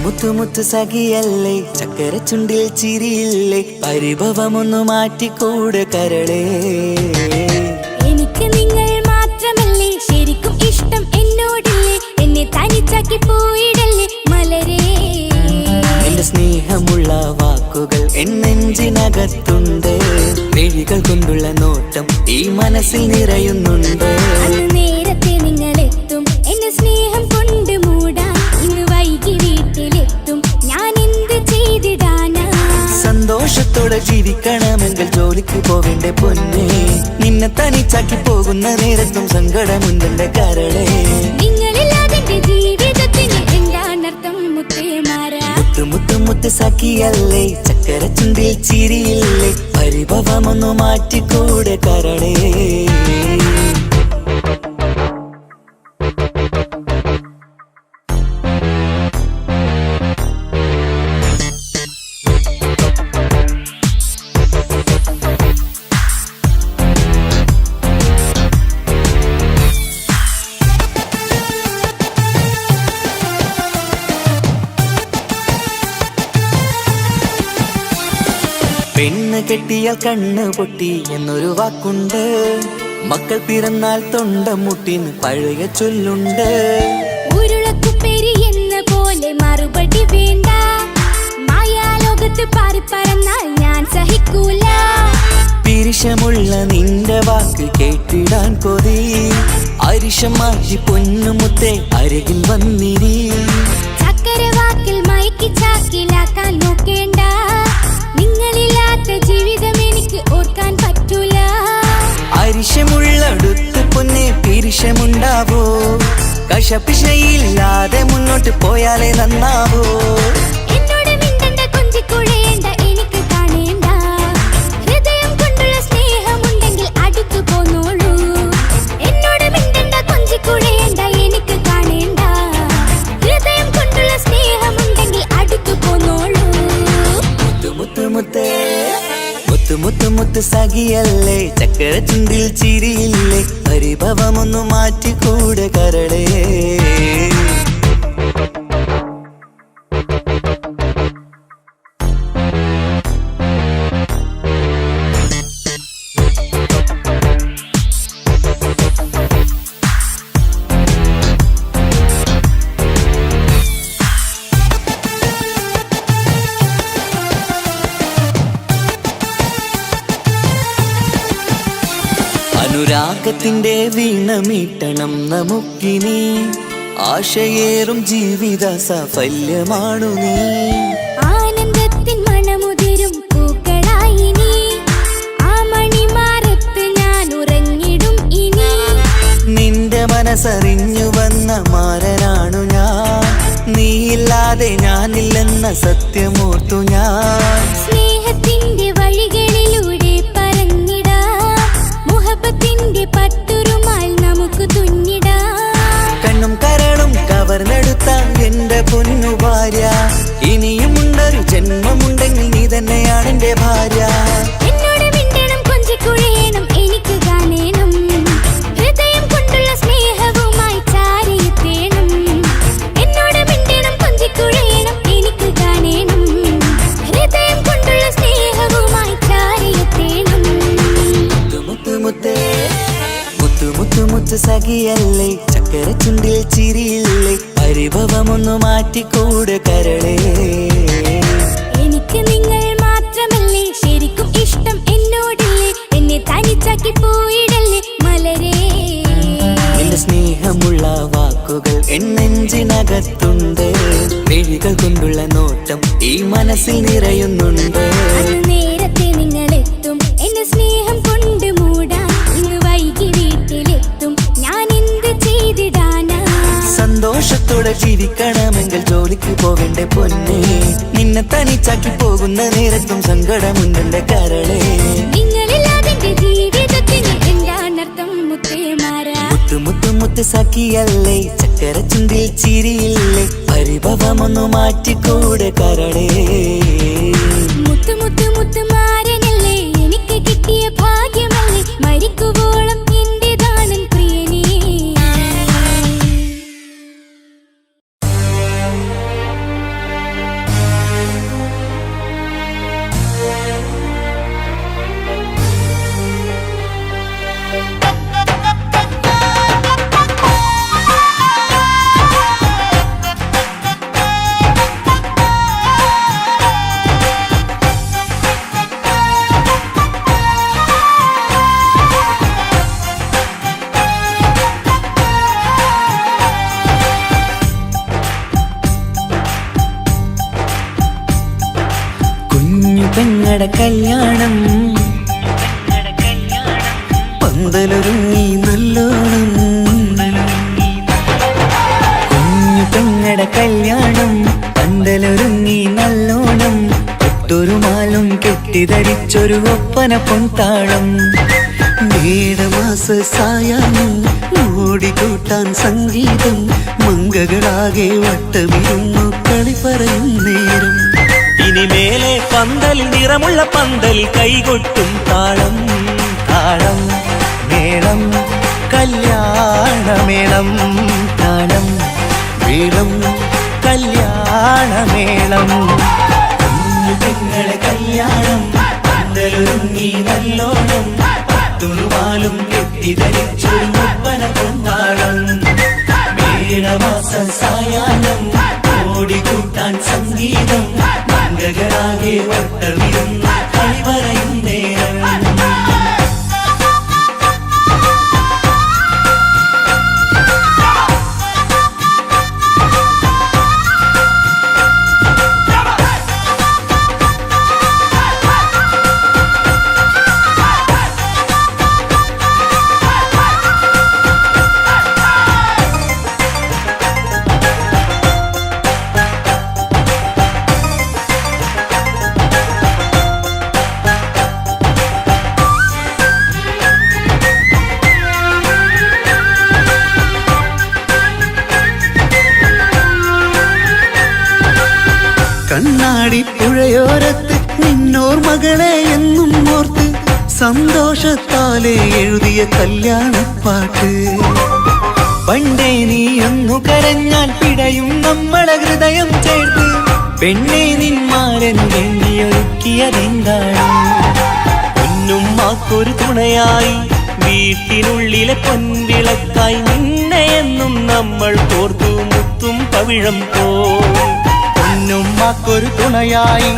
മുത്തു മുത്തു സഖിയല്ലേ, ചക്കര ചുണ്ടിൽ ചിരിയില്ലേ, പരിഭവമൊന്നു മാറ്റിക്കൂടെ കരളേ. എനിക്ക് നിങ്ങൾ മാത്രമല്ലേ ശരിക്കും ഇഷ്ടം എന്നോടില്ലേ, എന്നെ തനിച്ചാക്കി പോയിടല്ലേ മലരേ. എന്റെ സ്നേഹമുള്ള വാക്കുകൾ എന്നെഞ്ചിനകത്തുണ്ട്, മിഴികൾ കൊണ്ടുള്ള നോട്ടം ഈ മനസ്സിൽ നിറയുന്നുണ്ട്. നേരത്തെ നിങ്ങളെത്തും എന്റെ സ്നേഹം കൊണ്ട് മൂടാൻ, ഇന്ന് വൈകി വീട്ടിലെത്തും ഞാൻ എന്ത് ചെയ്തിടാനാ. സന്തോഷത്തോടെ ജീവിക്കണമെങ്കിൽ ജോലിക്ക് പോവേണ്ട പൊന്നേ, നിന്നെ തനിച്ചാക്കി പോകുന്ന നേരത്തും സങ്കടമുണ്ടെന്റെ കരളേ. നിങ്ങളില്ലാതെ ജീവിതത്തിന് എന്താണർത്ഥം മുത്തേമാരാ. മുത്തു മുത്തു മുത്ത് സഖിയല്ലേ, ചക്കര ചുണ്ടിൽ ചിരിയില്ലേ, പരിഭവമൊന്നു മാറ്റിക്കൂടെ കരളേ. പെണ്ണ് കെട്ടിയാൽ കണ്ണ് പൊട്ടി എന്നൊരു വാക്കുണ്ട്, മക്കൾ പിറന്നാൽ തൊണ്ട മുട്ടിന് പഴയ ചൊല്ലുണ്ട്. ഉരുളക്കുപ്പേരി എന്ന പോലെ മറുപടി വേണ്ട, മായാലോകത്ത് പാറിപ്പറന്നാൽ ഞാൻ സഹിക്കൂല. പിരിശമുള്ള നിന്റെ വാക്ക് കേട്ടിടാൻ കൊതി, അരിശം മാറ്റി പൊന്നുമുത്തെ അരികിൽ വന്നിരി. ചക്കര വാക്കിൽ മയക്കി ചാക്കിലാക്കാൻ നോക്കേണ്ട, നിങ്ങളില്ലാത്ത ജീവിതം എനിക്ക് ഓർക്കാൻ പറ്റൂല. അരിശമുള്ളടുത്ത് പൊന്നെ പിരിശമുണ്ടാവോ, കശപിശയില്ലാതെ മുന്നോട്ട് പോയാലേ നന്നാവോ. എന്നോട് മിണ്ടണ്ട കൊഞ്ചിക്കുഴയേണ്ട, എനിക്ക് കാണേണ്ട, ഹൃദയം കൊണ്ടുള്ള സ്നേഹമുണ്ടെങ്കിൽ അടുത്തു പോന്നോളൂ. എന്നോട് മിണ്ടണ്ട കൊഞ്ചിക്കുഴയേണ്ട, എനിക്ക് കാണേണ്ട, ഹൃദയം കൊണ്ടുള്ള സ്നേഹമുണ്ടെങ്കിൽ അടുത്തു പോന്നോളൂ. മുത്തു മുത്തേ മുത്തു മുത്തു മുത്ത് സഖിയല്ലേ, ചക്കര ചുണ്ടിൽ ചിരിയില്ലേ, പരിഭവമൊന്നു മാറ്റിക്കൂടെ കരളേ. അനുരാഗത്തിന്റെ വീണമീട്ടണം നമുക്കിനി, ആശയേറും ജീവിത സാഫല്യമാണു നീ. ആനന്ദത്തിൻ മണമുതിരും പൂക്കളായി നീ, ആ മണിമാറത്ത് ഞാൻ ഉറങ്ങിടും ഇനി. നിന്റെ മനസ്സറിഞ്ഞു വന്ന മാരനാണു ഞാൻ, നീയില്ലാതെ ഞാനില്ലെന്ന സത്യമോർത്തു ഞാൻ. സ്നേഹത്തിന്റെ വഴികളിലൂടെ പറഞ്ഞിടാം, മുഹബത്തിന്റെ പട്ടുരുമാൽ നമുക്ക് തുന്നിടാം. കണ്ണും കരളും കവർന്നെടുത്ത എന്റെ പൊന്നു ഭാര്യ, ഇനിയുമുണ്ടൊരു ജന്മമുണ്ടെങ്കിൽ നീ തന്നെയാണ് എന്റെ ഭാര്യ. എന്നോട് മിണ്ടണം കൊഞ്ചിക്കുഴയണം, എനിക്ക് കാണേണം, ഹൃദയം കൊണ്ടുള്ള സ്നേഹവുമായി ചാരിയെത്തേണം. എന്നോട് മിണ്ടണം കൊഞ്ചിക്കുഴയണം, എനിക്ക് കാണേണം, ഹൃദയം കൊണ്ടുള്ള സ്നേഹവുമായി ചാരിയെത്തേണം. മുത്തു മുത്തേ മുത്തു മുത്തു മുത്ത് സഖിയല്ലേ, ചക്കര ചുണ്ടിൽ ചിരിയില്ലേ, പരിഭവമൊന്നു മാറ്റിക്കൂടെ കരളേ. എനിക്ക് നിങ്ങൾ മാത്രമല്ലേ ശരിക്കും ഇഷ്ടം എന്നോടില്ലേ, എന്നെ തനിച്ചാക്കി പോയിടല്ലേ മലരേ. എന്റെ സ്നേഹമുള്ള വാക്കുകൾ എന്നെഞ്ചിനകത്തുണ്ട്, മിഴികൾ കൊണ്ടുള്ള നോട്ടം ഈ മനസ്സിൽ നിറയുന്നുണ്ട്. നേരത്തെ നിങ്ങളെത്തും എന്റെ സ്നേഹം കൊണ്ട് മൂടാൻ, ഇന്ന് വൈകി വീട്ടിലെത്തും ഞാൻ എന്ത് ചെയ്തിടാനാ. സന്തോഷത്തോടെ ജീവിക്കണമെങ്കിൽ ജോലിക്ക് പോവേണ്ട പൊന്നേ, നിന്നെ തനിച്ചാക്കി പോകുന്ന നേരത്തും സങ്കടമുണ്ടെന്റെ കരളേ. നിങ്ങളില്ലാതെ ജീവിതത്തിന് എന്താണർത്ഥം മുത്തേമാരാ. മുത്തു മുത്തു മുത്ത് സഖിയല്ലേ, ചക്കര ചുണ്ടിൽ ചിരിയില്ലേ, പരിഭവമൊന്നു മാറ്റിക്കൂടെ കരളേ. മുത്തു മുത്തു മുത്തുമാരനല്ലേ, എനിക്ക് കിട്ടിയ ഭാഗ്യമല്ലേ, മരിക്കുവോളം എന്റേതാണൻ പ്രിയനേ. പെങ്ങടെ കല്യാണം പന്തലൊരുങ്ങി നല്ലോണം കുഞ്ഞു പെങ്ങടെ കല്യാണം പന്തലൊരുങ്ങി നല്ലോണം ഒട്ടൊരു മാലും കെട്ടിധരിച്ചൊരു ഒപ്പന പൊൻതാളം മേടമാസ സായാഹ്നം ഓടിക്കൂട്ടാൻ സംഗീതം മംഗകളാകെ വട്ടമിരുന്നു കളി പറയും നേരം ഇനിമേലെ പന്തൽ നിറമുള്ള പന്തൽ കൈകൊട്ടും താളം താളം മേളം കല്യാണമേളം താളം മേളം കല്യാണമേളം കുഞ്ഞുങ്ങളെ കല്യാണം പന്തലൊരുങ്ങി നല്ലോണം തുറുമാലും കെട്ടിധരിച്ചൊരു ഒപ്പന പൊന്നാളം മേടമാസ സായാഹ്നം ഓടിക്കൂട്ടാൻ സംഗീതം മംഗകളാകെ വട്ടമിരുന്ന് കളി പറയും നേരം കണ്ണാടി പുഴയോരത്ത് നിന്നോർ മകളെ എന്നും ഓർത്ത് സന്തോഷത്താലെ എഴുതിയ കല്യാണപ്പാട്ട് പണ്ടേ നീ ഒന്നു കരഞ്ഞാൽ പിടയും നമ്മളെ ഹൃദയം ചേർത്ത് പെണ്ണെ നിന്മാരൻ വെണ്ണിയൊരുക്കിയതെന്താണ് പൊന്നുമ്മാക്കൊരു തുണയായി വീട്ടിനുള്ളിലെ പൊൻവിളക്കായി നിന്നെ എന്നും നമ്മൾ കോർത്തു മുത്തും പവിഴം പോ പൊന്നുമ്മാക്കൊരു തുണയായി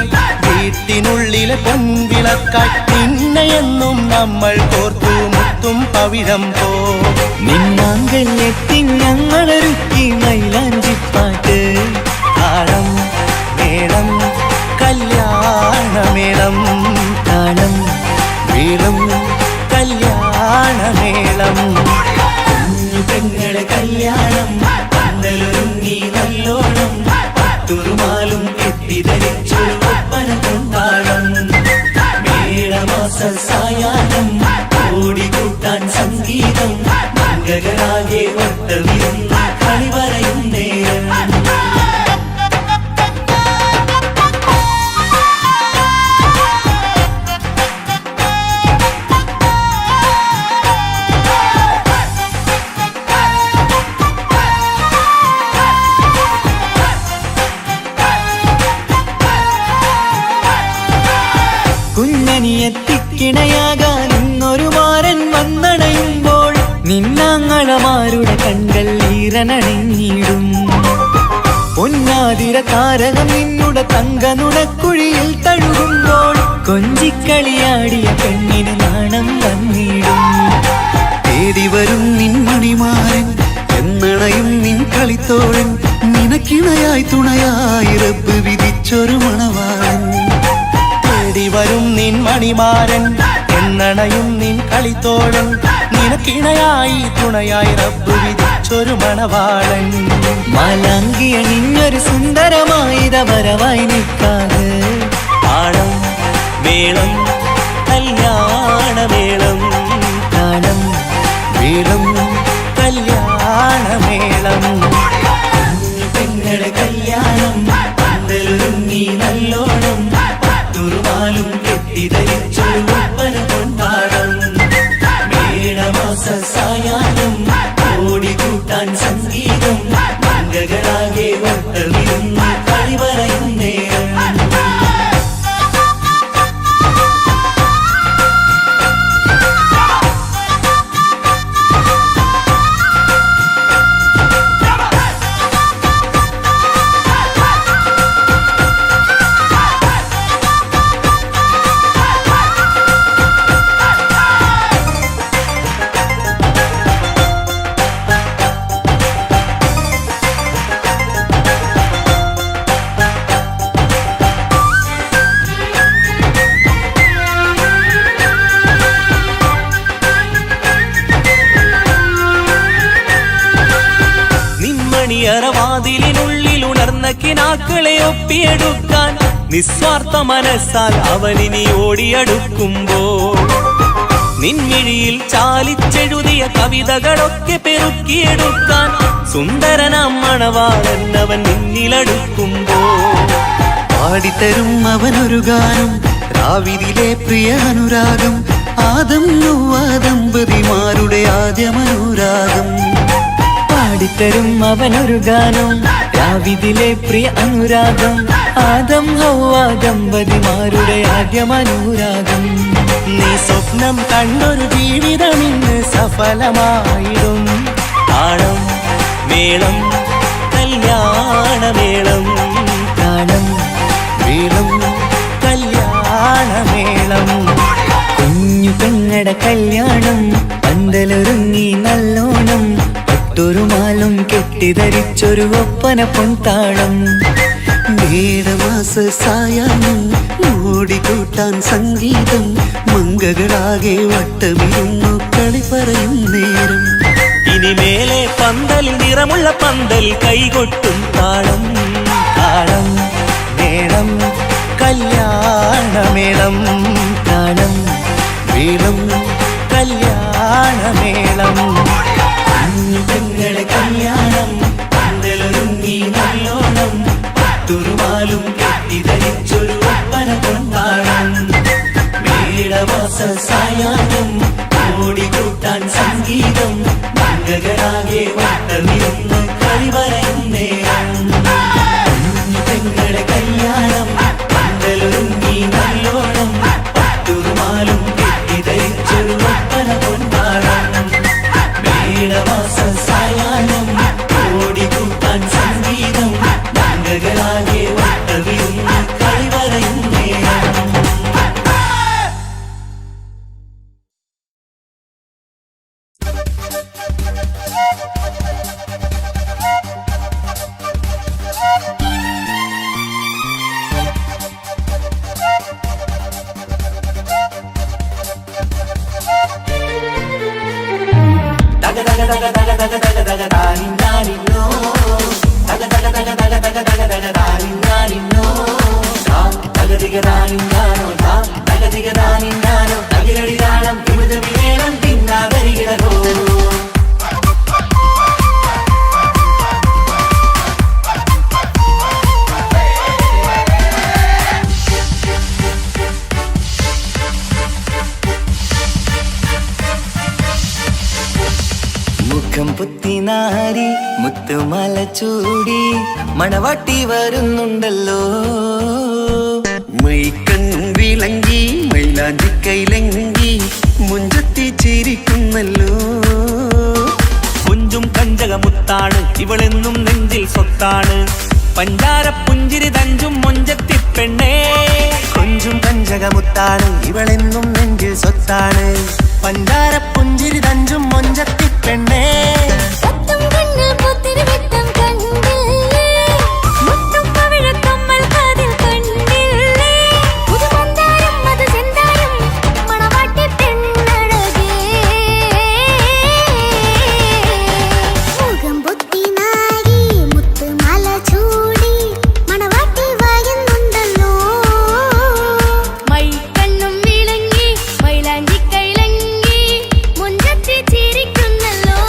വീട്ടിനുള്ളിലെ പൊൻവിളക്കായി നിന്നെയെന്നും നമ്മൾ കോർത്തു മുത്തും പവിഴം പോ നിന്നാങ്കല്ലെത്തി ഞങ്ങളൊരുക്കി മൈലാഞ്ചിപ്പാട്ട് താളം മേളം കല്യാണമേളം താളം മേളം കല്യാണമേളം കുഞ്ഞു പെങ്ങളെ കല്യാണം പന്തലൊരുങ്ങി നല്ലോണം തുറുമാലും കെട്ടിധരിച്ചൊരു ഒപ്പന പൊന്നാളം മേടമാസ സായാഹ്നം ഓടിക്കൂട്ടാൻ സംഗീതം മംഗകളാകെ വട്ടമിരുന്ന് കളി പറയും നേരം കുഞ്ഞനിയെത്തിക്കിണയാകാൻ ഇന്നൊരു മാരൻ വന്നണയുമ്പോൾ നിന്നാങ്ങളമാരുടെ കൺകൾ ഈറനണിഞ്ഞിടും പൊന്നാതിര താരകം നിന്നുടെ തങ്കനുടക്കുഴിയിൽ തഴുകുമ്പോൾ കൊഞ്ചിക്കളിയാടിയ പെണ്ണിന് നാണം വന്നിടും തേടി വരും നിൻ മണിമാരൻ എന്നണയും നിൻ കളിത്തോഴൻ നിനക്കിണയായി തുണയായി റബ്ബ് വിധിച്ചൊരു മണവാളൻ വരും നിൻ മണിമാരൻ എന്നണയും നിൻ കളിത്തോഴൻ നിനക്കിണയായി തുണയായി റബ്ബ് വിധിച്ചൊരു മണവാളൻ മാലാങ്കിയ നിന്നൊരു സുന്ദരമായിത വരവായി നിൽക്കാതെ താളം മേളം കല്യാണമേളം താളം മേളം കല്യാണമേളം പെങ്ങളെ കല്യാണം പന്തലൊരുങ്ങി നല്ലോണം തുറുമാലും കെട്ടിധരിച്ചൊരു ഒപ്പന പൊന്നാളം മേടമാസ സായാഹ്നം ഓടിക്കൂട്ടാൻ സംഗീതം മംഗകളാകെ വട്ടമിരുന്ന് കളി പറയും നേരം മണിയറവാതിലിനുള്ളിൽ ഉണർന്ന കിനാക്കളെ ഒപ്പിയെടുക്കാൻ നിസ്വാർത്ഥ മനസ്സാൽ അവനിനി ഓടിയടുക്കുമ്പോൾ നിൻമിഴിയിൽ ചാലിച്ചെഴുതിയ കവിതകളൊക്കെ പെറുക്കിയെടുക്കാൻ സുന്ദരനാം മണവാളൻ അവൻ നിന്നിലടുക്കുമ്പോൾ പാടിത്തരും അവനൊരു ഗാനം രാവിലെ പ്രിയ അനുരാഗം ആദം നൗവ ദമ്പതിമാരുടെ ആദ്യമനുരാഗം പാടിത്തരും അവനൊരു ഗാനം രാവിലെ പ്രിയ അനുരാഗം ആദം ഹൗവ ദമ്പതിമാരുടെ ആദ്യമനുരാഗം നീ സ്വപ്നം കണ്ടൊരു ജീവിതം ഇന്ന് സഫലമായിടും താളം മേളം കല്യാണമേളം താളം മേളം കല്യാണമേളം കുഞ്ഞു പെങ്ങട കല്യാണം പന്തലൊരുങ്ങി നല്ലോണം പട്ടൊരു മാലും കെട്ടിധരിച്ചൊരു ഒപ്പന പൊൻതാളം മേടമാസ സായാഹ്നം ഓടിക്കൂട്ടാൻ സംഗീതം മംഗകളാകെ വട്ടമിരുന്നു കളി പറയും നേരം ഇനി മേലെ പന്തലിൽ നിറമുള്ള പന്തൽ കൈകൊട്ടും താളം താളം മേളം കല്യാണമേളം താളം മേളം കല്യാണമേളം കുഞ്ഞുങ്ങളുടെ കല്യാണം പന്തലൊരുങ്ങി നല്ലോണം പട്ടുറുമാലും കെട്ടിധരിച്ചൊരു ഒപ്പന കൊണ്ടാടം മേടമാസ സായാഹ്നം ഓടിക്കൂട്ടാൻ സംഗീതം മംഗകളാകെ വട്ടമിരുന്ന് കളി പറയും നേരം കുഞ്ഞുങ്ങളുടെ കല്യാണം പന്തലൊരുങ്ങി നല്ലോണം പട്ടുറുമാലും കെട്ടിധരിച്ചൊരു ഒപ്പന കൊണ്ടാടം മേടമാസ സായാഹ്നം ഓടിക്കൂട്ടാൻ സംഗീതം മംഗകളാകെ വട്ടമിരുന്ന് കളി പറയും നേരം മുഖം പുത്തിനാരി മുത്തുമല ചൂടി മണവാട്ടി വരുന്നുണ്ടല്ലോ മൈക്കണ്ണും വിളങ്ങി മൈലാഞ്ചി കൈലങ്കി മുഞ്ചത്തി ചിരിക്കുന്നല്ലോ കുഞ്ചും കഞ്ചകമുത്താണ് ഇവളെന്നും നെഞ്ചിൽ സ്വത്താണ് പഞ്ചാര പുഞ്ചിരി തഞ്ചും മൊഞ്ചത്തി പെണ്ണേ കൊഞ്ചും കഞ്ചകമുത്താണ് ഇവളെന്നും നെഞ്ചിൽ സ്വത്താണ് പഞ്ചാര പുഞ്ചിരി തഞ്ചും മൊഞ്ചത്തി പെണ്ണേ സത്തം കണ്ണിൽ പൂത്തിരി വെട്ടം കണ്ടില്ലേ മുത്തും പവിഴക്കമ്മൽ കാതിൽ കണ്ടില്ലേ പുതുമന്ദാരം അത് ചെന്താരം മണവാട്ടി പെണ്ണഴകേ മുഖം പൊത്തി നാരി മുത്തുമാല ചൂടി മണവാട്ടി വായുന്നുണ്ടല്ലോ മൈക്കണ്ണും വിളങ്ങി മൈലാഞ്ചി കൈലങ്ങി മുഞ്ചത്തി ചിരിക്കുന്നല്ലോ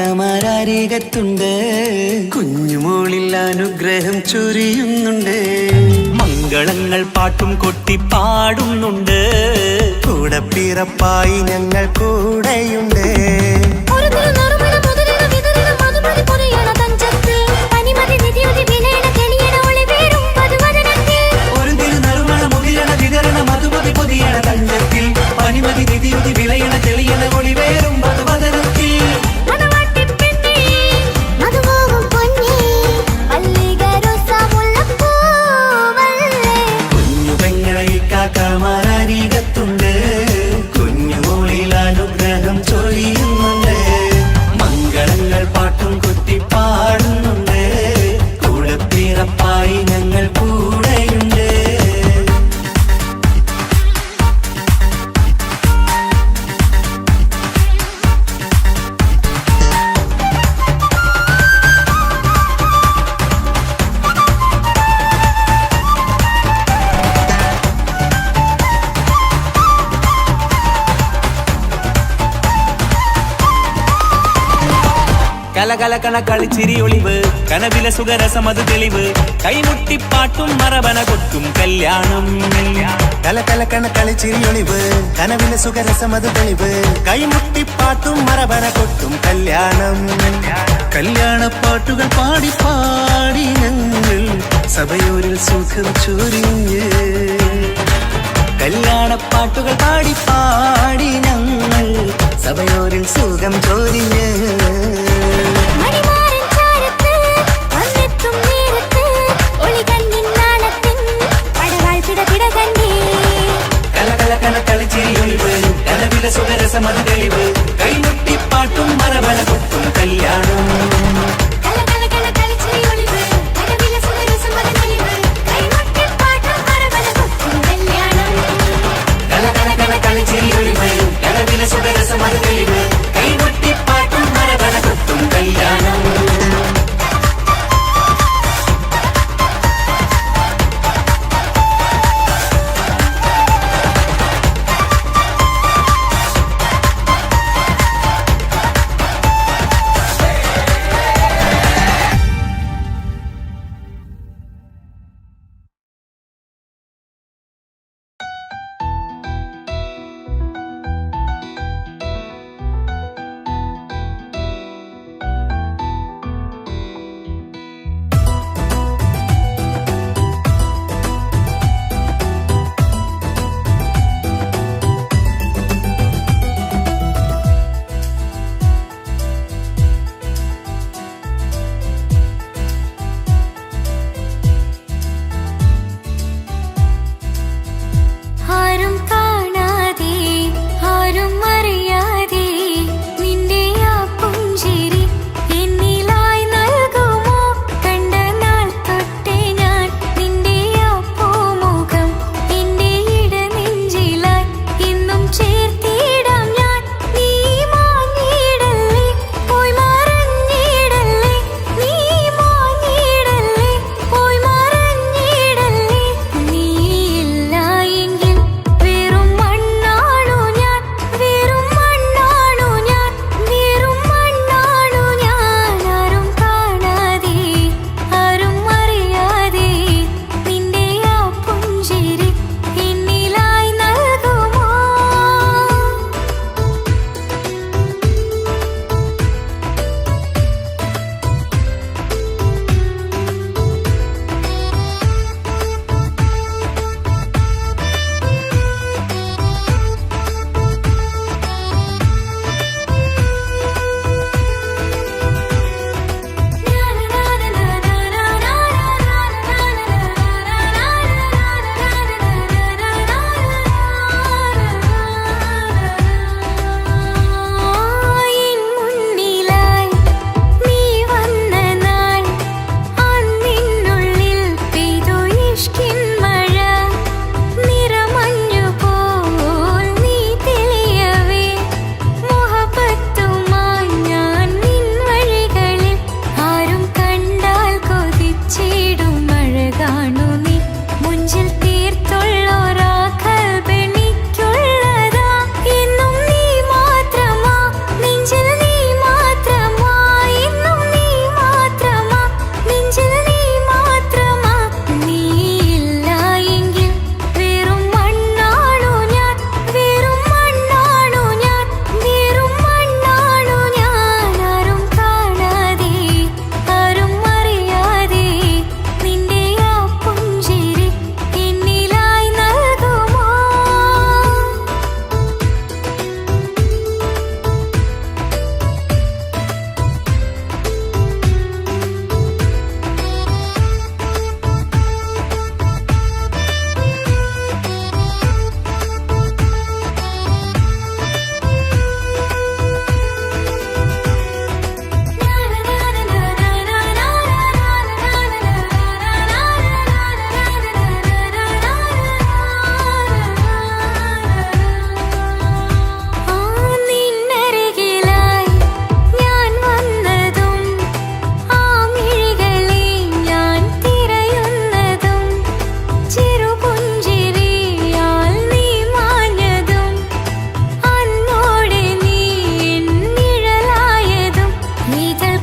ഇക്കാക്കമാരരികത്തുണ്ട് കുഞ്ഞുമോളിൽ അനുഗ്രഹം ചൊരിയുന്നുണ്ട് മംഗളങ്ങൾ പാട്ടും കൊട്ടി പാടുന്നുണ്ട് കൂടെ പിറപ്പായി ഞങ്ങൾ കൂടെയുണ്ട് ഒരു തിരുനറുമണ മുതിരണ വിതരണ മധുമതി പൊരിയണ തഞ്ചത്തിൽ പനിമതി നിധിയുതി വിലയണ തെളിയണ ഒളിവേറും വധുവദനത്തിൽ ഒരു തിരുനറുമണ മുതിരണ വിതരണ മധുമതി പൊതിയണ തഞ്ചത്തിൽ പനിമതി നിധിയുതി വിളയണ തെളിയണ ഒളിവേറും വധുവദനത്തിൽ മണവാട്ടിപ്പെണ്ണേ മധുമോഹം പൊന്നേ മല്ലികരൊസമുല്ലപ്പൂവല്ലേ കുഞ്ഞു പെങ്ങളെ ഇക്കാക്കമാരരികത്തുണ്ട് കുഞ്ഞുമോളിൽ അനുഗ്രഹം ചൊരിയുന്നുണ്ട് മംഗളങ്ങൾ പാട്ടും കുത്തി പാടുന്നുണ്ട് കൂടെ പിറപ്പായി ഞങ്ങൾ കൂടെയുണ്ട് കലകലകണ കളിച്ചിരി ഒളിവ് കനവിലെ സുഖരസമത് തെളിവ് കൈമുട്ടിപ്പാട്ടും മറവന കൊട്ടും കല്യാണം കലകലക്കണ കളിച്ചിരിയൊളിവ് കനവിലെ സുഖരസമത് തെളിവ് കൈമുട്ടിപ്പാട്ടും മറവന കൊട്ടും കല്യാണം കല്യാണപ്പാട്ടുകൾ പാടി പാടി ഞങ്ങൾ സഭയോരിൽ സുഖം ചൊരിഞ്ഞ് കല്യാണപ്പാട്ടുകൾ പാടി പാടി ഞങ്ങൾ സഭയോരിൽ സുഖം ചൊരിഞ്ഞ് മണിമാരൻ ചാരത്ത് വന്നെത്തും നേരത്ത് ഒളികണ്ണിൻ നാളത്തിൻ പടവാൾ പിടപിട കണ്ടേ കലകലകണ കളിച്ചിരിയൊളിവ് കനവിലെ സുഖരസമത് തെളിവ് കൈമുട്ടിപ്പാട്ടും മറവന കൊട്ടും കല്യാണം കലകലകണ കളിച്ചിരിയൊളിവ് കനവിലെ സുഖരസമത് തെളിവ് കൈമുട്ടിപ്പാട്ടും മറവന കൊട്ടും കല്യാണം കലകലകണ കളിച്ചിരിയൊളിവ് കനവിലെ സുഖരസമത് തെളിവ് കൈമുട്ടിപ്പാട്ടും മറവന കൊട്ടും കല്യാണം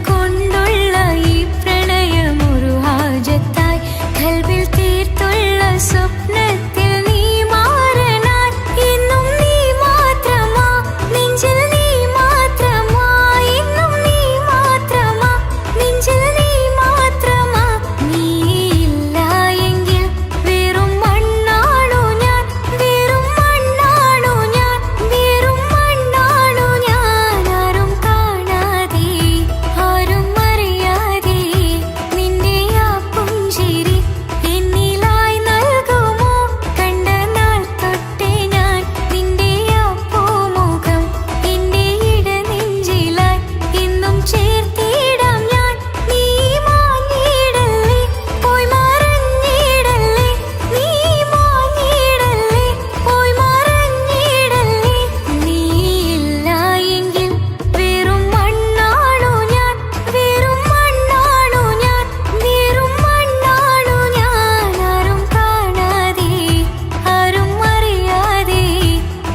കൊണ്ടുള്ള ഈ പ്രണയമൊരു ഹാജത്തായി കൽവിൽ തീർത്തുള്ള സ്വപ്നത്തിൽ നീ മാറനായി എന്നും നീ മാത്രമാ നെഞ്ചിൽ നീ മാത്രമാ എന്നും നീ മാത്രമാ നെഞ്ചിൽ നീ മാത്രമാ നീ ഇല്ല എങ്കിൽ വെറും മണ്ണാണു ഞാൻ വെറും മണ്ണാണു ഞാൻ വെറും മണ്ണാണു ഞാൻ ആരും കാണാതെ ആരും അറിയാതെ നിന്റെ ആ പുഞ്ചിരി എന്നിലായി നൽകുമോ കണ്ട നാൾ തൊട്ടേ ഞാൻ നിന്റെ ആ പൂമുഖം എന്റെ ഇടനെഞ്ചിലായി എന്നും ചേർത്തിടാം ഞാൻ നീ മാഞ്ഞിടല്ലേ പോയി മറഞ്ഞിടല്ലേ നീ മാഞ്ഞിടല്ലേ പോയി മറഞ്ഞിടല്ലേ നീ ഇല്ല എങ്കിൽ വെറും മണ്ണാണു ഞാൻ വെറും മണ്ണാണു ഞാൻ വെറും മണ്ണാണു ഞാൻ ആരും കാണാതെ ആരും അറിയാതെ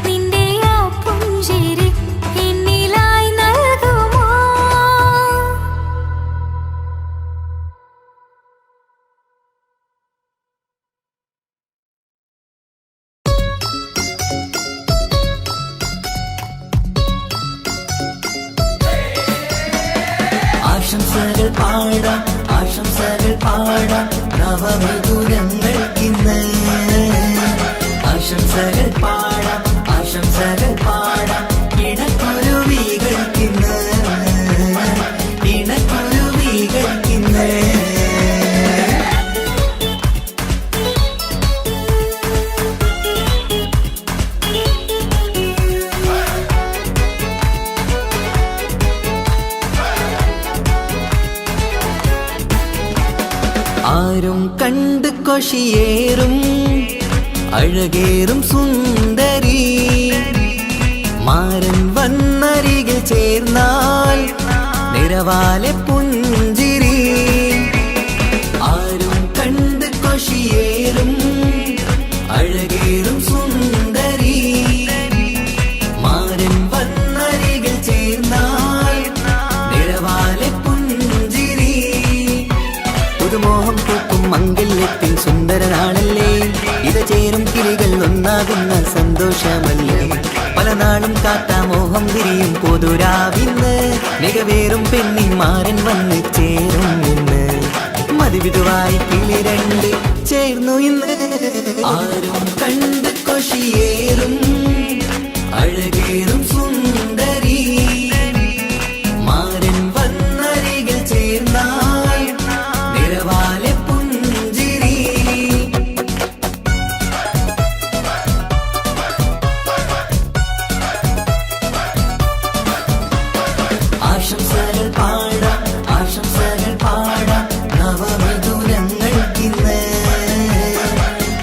നിന്റെ ആ പുഞ്ചിരി എന്നിലായി നൽകുമോ ആശംസകൾ പാടാം ആശംസകൾ പാടാം നവമധുരങ്ങൾക്കിന്ന് ആശംസകൾ പാടാം ആശംസകൾ പാടാം ഇണക്കുരുവികൾക്കിന്ന് ഇണക്കുരുവികൾക്കിന്ന് ആരും കണ്ട് കൊഷിയേറും അഴകേറും സുന്ദരി മാരൻ വന്നരികിൽ ചേർന്നാൽ നിറവാലെ പുഞ്ചിരി ആരും കണ്ട് കൊഷിയേറും അഴകേറും സുന്ദരി മാരൻ വന്നരികിൽ ചേർന്നാൽ നിറവാലെ പുഞ്ചിരി പുതുമോഹം പൂക്കും മംഗല്യത്തിൻ സുന്ദരനാണല്ലേ ഇത് ചേരും കിളികൾ ഒന്നാകുന്ന സന്തോഷമല്ലേ പല നാളും കാത്ത മോഹം വിരിയും പൊതുരാവിന്ന് മികവേറും പെണ്ണിൻ മാരൻ വന്ന് ചേരും ഇന്ന് മതിവിധുവായി കിളി രണ്ട് ചേർന്നു ഇന്ന് ആരും കണ്ട് കൊഷിയേറും അഴകേറും സുന്ദരി മാരൻ വന്നരികിൽ ചേർന്നാൽ നിറവാലെ പുഞ്ചിരി ആശംസകൾ പാടാം ആശംസകൾ പാടാം നവമധുരങ്ങൾക്കിന്ന്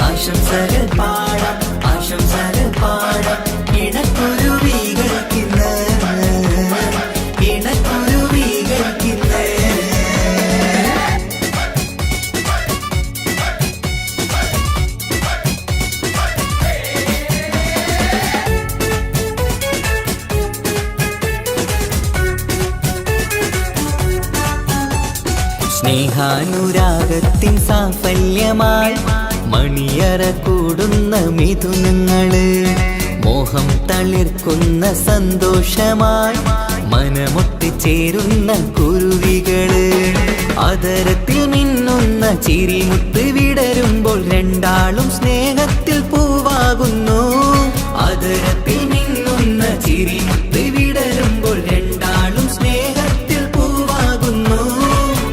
ആശംസകൾ പാടാം ആശംസകൾ പാടാം ഇണക്കുരുവികൾക്കിന്ന് ഇണക്കുരുവികൾക്കിന്ന് സ്നേഹാനുരാഗത്തിൻ സാഫല്യമായി മണിയറ കൂടുന്ന മിഥുനങ്ങള് മോഹം തളിർക്കുന്ന സന്തോഷമായി മനമൊട്ടിച്ചേരുന്ന കുരുവികള് അതരത്തിൽ മിന്നുന്ന ചിരിമുത്ത് വിടരുമ്പോൾ രണ്ടാളും സ്നേഹത്തിൽ പൂവാകുന്നു അതരത്തിൽ മിന്നുന്ന ചിരിമുത്ത് വിടരുമ്പോൾ രണ്ടാളും സ്നേഹത്തിൽ പൂവാകുന്നു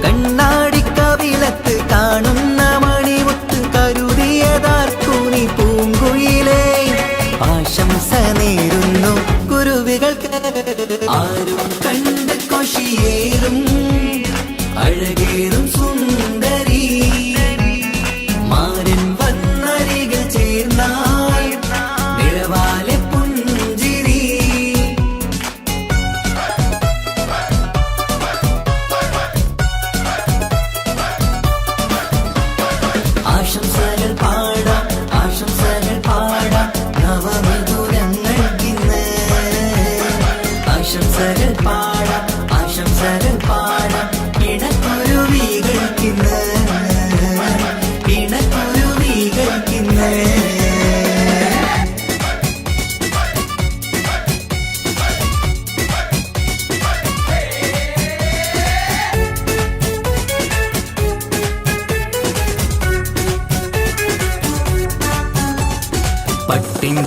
കണ്ണാടിക്കവിളത്ത് കാണുന്ന മണിമുത്ത് കരുതിയതാർക്കൂനി പൂങ്കുയിലേ ആശംസ നേരുന്നു കുരുവികൾക്ക് ആരും കണ്ട് കൊഷിയേറും അഴകേറും സുന്ദരി മാരൻ വന്നരികിൽ ചേർന്നാൽ നിറവാലെ പുഞ്ചിരി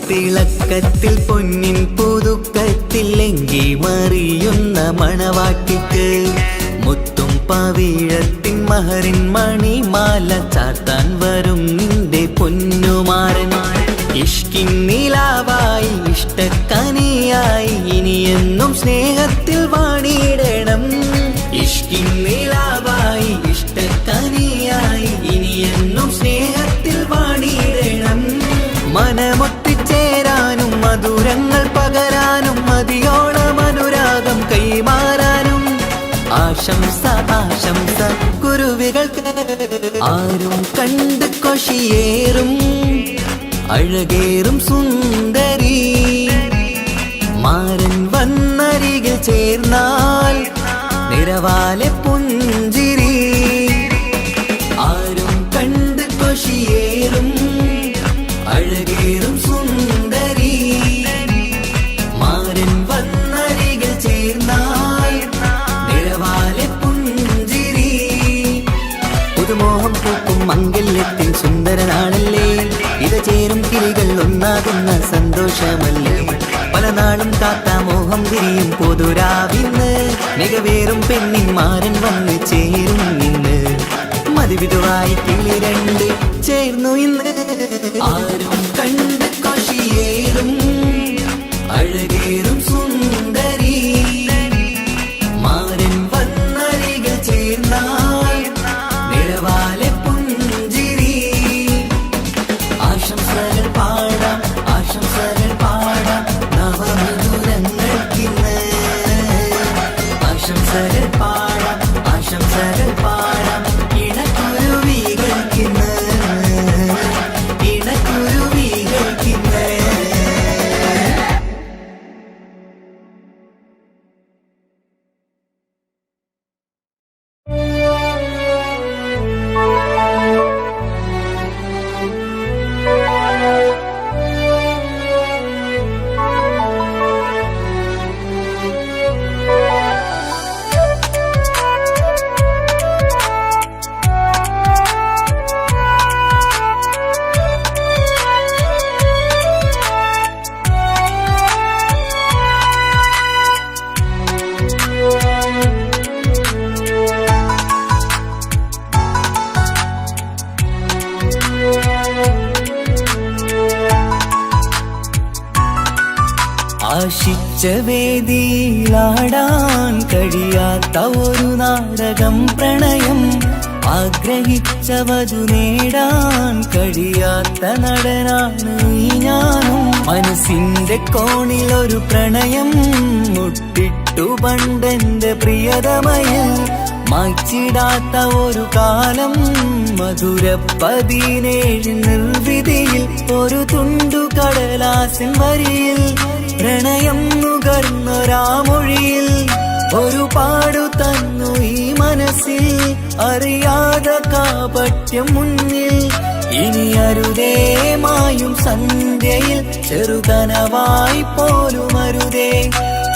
പൊൻതിളക്കത്തിൽ പൊന്നിൻ പുതുക്കത്തിൽ എങ്കി മറിയുന്ന മണവാട്ടിക്ക് മുത്തും പവിഴത്തിൻ മഹറിൻ മണിമാല ചാർത്താൻ വരും നിന്റെ പൊന്നുമാരൻ. ഇഷ്കിൻ നിലാവായി ഇഷ്ടക്കനിയായി ഇനിയെന്നും സ്നേഹത്തിൽ വാണിയിടണം. ഇഷ്കിൻ നിലാവായി ഇഷ്ടക്കനിയായി ഇനിയെന്നും സ്നേഹത്തിൽ വാണിയിടണം. മനമൊത്തിച്ചേരാനും മധുരങ്ങൾ പകരാനും മതിയോളം അനുരാഗം കൈമാറാനും ആശംസ ആശംസ കുരുവികൾക്ക്. ആരും കണ്ട് കൊഷിയേറും അഴകേറും സുന്ദരി മാരൻ വന്നരികിൽ ചേർന്നാൽ നിറവാലെ പുഞ്ചിരി. ആരും കണ്ട് കൊഷിയേറും അഴകേറും സുന്ദരി മാരൻ വന്നരികിൽ ചേർന്നാൽ നിറവാലെ പുഞ്ചിരി. പുതുമോഹം പൂക്കും മംഗല്യത്തിൻ സുന്ദരനാണല്ലേ, ഇത് ചേരും കിളികൾ ഒന്നാകുന്ന സന്തോഷമല്ലേ. പല നാളും കാത്ത മോഹം തിരിയും പൊതുരാവിന്ന് മികവേറും പെണ്ണിൻ മാരൻ വന്ന് ചേരും ഇന്ന്. മതിവിധുവായി കിളി രണ്ട് ചേർന്നു ഇന്ന്. ആരും കണ്ട് കൊഷിയേറും അഴകേറും സുന്ദരി മാരൻ വന്നരികിൽ ചേർന്നാൽ നിറവാലെ പുഞ്ചിരി. ആശംസകൾ പാടാം ആശംസകൾ പാടാം നവമധുരങ്ങൾക്കിന്ന്. ആശംസകൾ പാടാം ആശംസകൾ പാടാം ഇണക്കുരുവികൾക്കിന്ന് ഇണക്കുരുവികൾക്കിന്ന്. ആശിച്ച വേദിയിലാടാൻ കഴിയാത്ത ഒരു നാടകം പ്രണയം. ആഗ്രഹിച്ച വധു നേടാൻ കഴിയാത്ത നടനാണ് ഈ ഞാനും. മനസ്സിന്റെ കോണിൽ ഒരു പ്രണയം മുട്ടിട്ടു പണ്ടെന്റെ പ്രിയതമയിൽ. മായ്ച്ചിടാത്ത ഒരു കാലം മധുര 17 നിർവിധിയിൽ. ഒരു തുണ്ടു കടലാസിൻ വരിയിൽ പ്രണയം നുകർന്നൊരാമൊഴിയിൽ ഒരു പാടു തന്നു ഈ മനസ്സിൽ. അറിയാതെ കാപട്യം മുന്നിൽ ഇനി അരുതേ മായും സന്ധ്യയിൽ. ചെറുകനവായി പോലും അരുതേ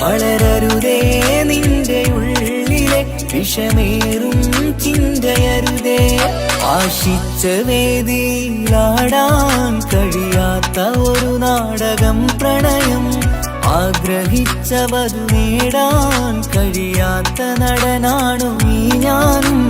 വളരരുതേ നിന്റെ ഉള്ളിലെ വിഷമേറും ചിന്തയരുതേ. ആശിച്ച വേദിയിലാടാൻ കഴിയാത്ത ഒരു നാടകം പ്രണയം. ആഗ്രഹിച്ച വധു നേടാൻ കഴിയാത്ത നടനാണു ഈ ഞാനും.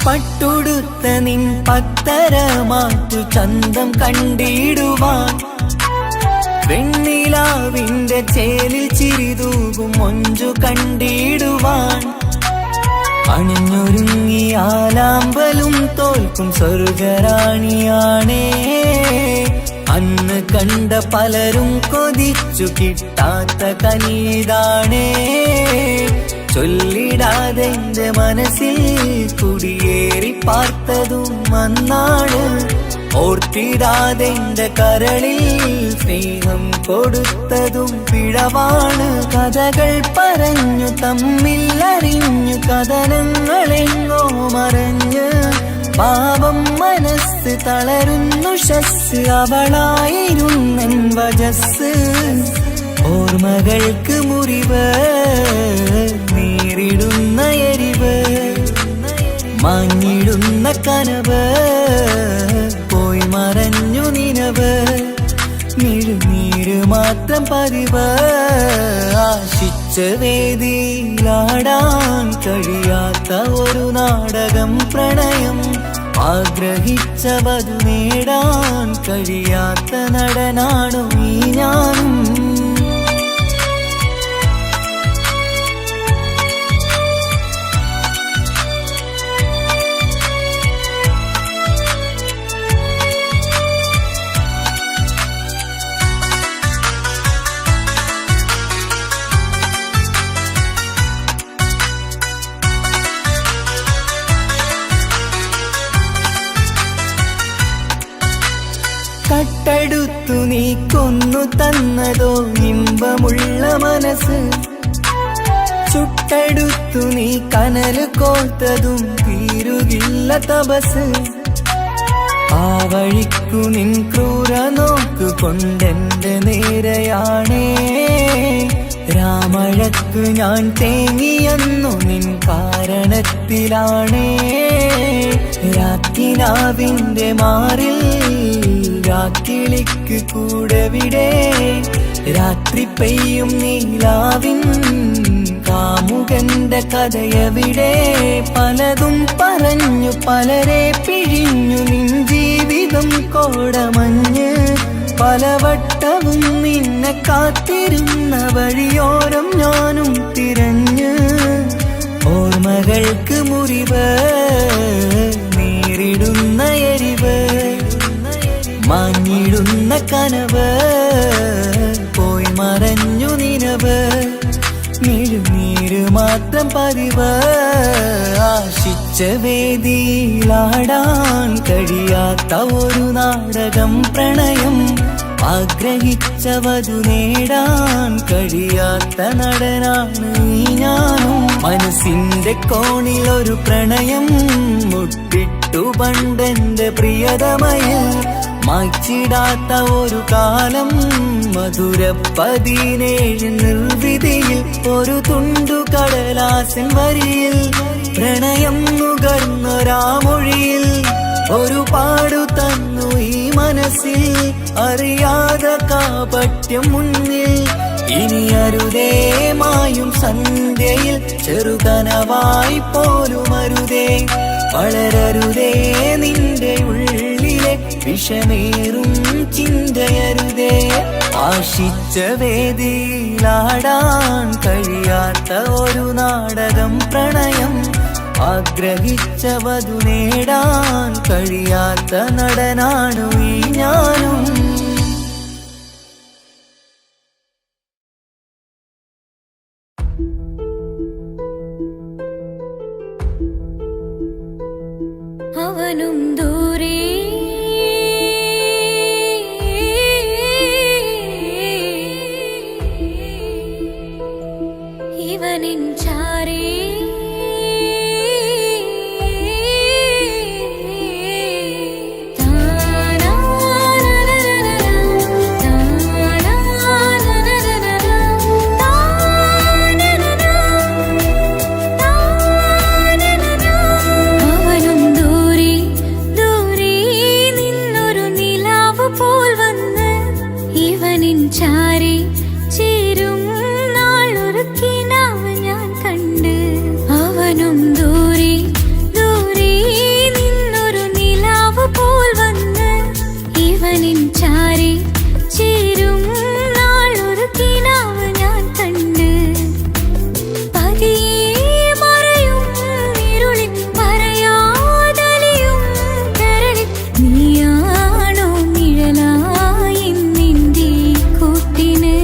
പട്ടുടുത്ത നിൻ പത്തരമാറ്റു ചന്തം കണ്ടിടുവാൻ. വെണ്ണിലാവിന്റെ ചേലിൽ ചിരിതൂകും മൊഞ്ചു കണ്ടിടുവാൻ. അണിഞ്ഞൊരുങ്ങിയാലാമ്പലും തോൽക്കും സ്വർഗറാണിയാണേ. അന്ന് കണ്ട പലരും കൊതിച്ചു കിട്ടാത്ത കനീതാണേ. ചൊല്ലിടാതെ എന്റെ മനസ്സിൽ കുടിയേറി പാർത്തതും അന്നാണ്. ഓർത്തിടാതെന്റെ കരളിൽ സ്നേഹം കൊടുത്തതും പിഴവാണ്. കഥകൾ പറഞ്ഞു തമ്മിൽ അറിഞ്ഞു കഥനങ്ങളെങ്ങോ മറഞ്ഞ് പാപം മനസ്സ് തളരുന്നു ശസ് അവളായിരുന്നെൻ വജസ്. ഓർമ്മകൾക്ക് മുറിവ് നേരിടുന്ന എരിവ് മാഞ്ഞിടുന്ന കനവ് പോയി മറഞ്ഞു നിനവ് നീര് മാത്രം പതിവ്. ആശിച്ച വേദിയിലാടാൻ കഴിയാത്ത ഒരു നാടകം പ്രണയം. ആഗ്രഹിച്ച വധു നേടാൻ കഴിയാത്ത നടനാണു ഈ ഞാനും. കട്ടെടുത്തു നീ കൊന്നു തന്നതോ ഇമ്പമുള്ള മനസ്സ്. ചുട്ടെടുത്തു നീ കനല് കോർത്തതും തീരുകില്ല തപസ്. ആ വഴിക്കു നിൻ ക്രൂര നോക്കു കൊണ്ടെന്റെ നേരെയാണേ. രാമഴക്ക് ഞാൻ തേങ്ങിയെന്നു നിൻ കാരണത്തിലാണേ. രാത്തിനാവിന്റെ മാറിൽ രാക്കിളിക്ക് കൂടെവിടെ. രാത്രി പെയ്യും നീലാവിൻ കാമുകന്റെ കഥയവിടെ. പലതും പറഞ്ഞു പലരെ പിഴിഞ്ഞു നിൻ ജീവിതം കോടമഞ്ഞ്. പലവട്ടവും നിന്നെ കാത്തിരുന്ന വഴിയോരം ഞാനും തിരഞ്ഞ്. ഓർമ്മകൾക്ക് മുറിവ് നേരിടുന്ന എരിവ് മാഞ്ഞിടുന്ന കനവ് പോയി മറഞ്ഞു നിനവ് നീര് മാത്രം പതിവ്. ആശിച്ച വേദിയിലാടാൻ കഴിയാത്ത ഒരു നാടകം പ്രണയം. ആഗ്രഹിച്ച വധു നേടാൻ കഴിയാത്ത നടനാണ് ഈ ഞാനും. മനസ്സിന്റെ കോണിൽ ഒരു പ്രണയം മുട്ടിട്ടു പണ്ടെന്റെ പ്രിയതമയിൽ. മായ്ച്ചിടാത്ത ഒരു കാലം മധുര 17 നിർവിധിയിൽ. ഒരു തുണ്ടു കടലാസൻ വരിയിൽ പ്രണയം നുകർന്നൊരാമൊഴിയിൽ. ഒരു പാടു തന്നു ഈ മനസ്സിൽ അറിയാതെ കാപട്യം മുന്നിൽ. ഇനി അരുതേ മായും സന്ധ്യയിൽ ചെറുകനവായി പോലും അരുതേ. വളരരുതേ നിന്റെ ഉള്ളിലെ വിഷമേറും ചിന്തയരുതേ. ആശിച്ച വേദിയിലാടാൻ കഴിയാത്ത ഒരു നാടകം പ്രണയം. ആഗ്രഹിച്ച വധു നേടാൻ കഴിയാത്ത നടനാണു ഈ ഞാനും. അവനും ദൂരെ ഇവനിൻ ചാരേ. നീയാണോ നിഴലായി നിന്റെ കൂട്ടിന്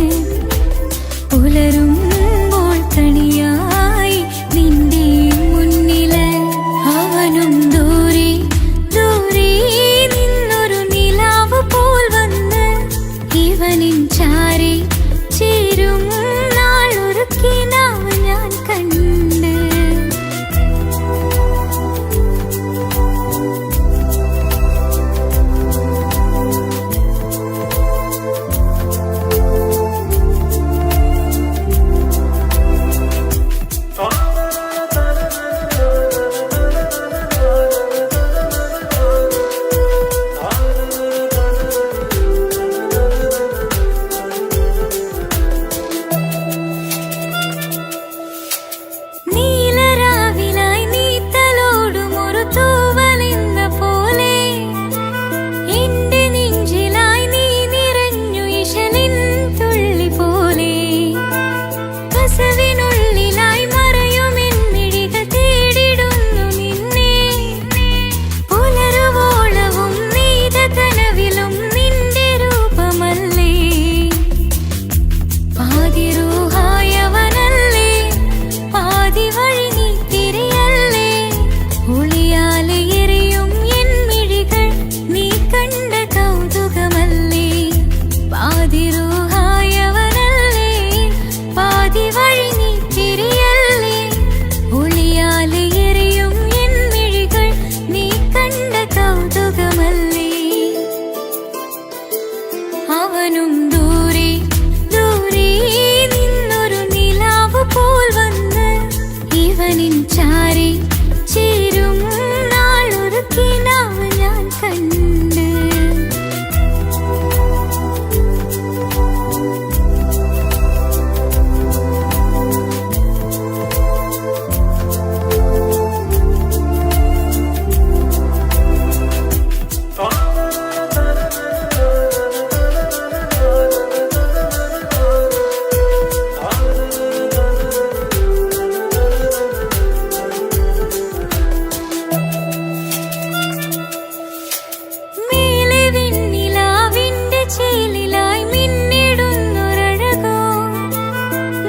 വാർച്ചയിലായി മിന്നിടുന്നൊരഴകോ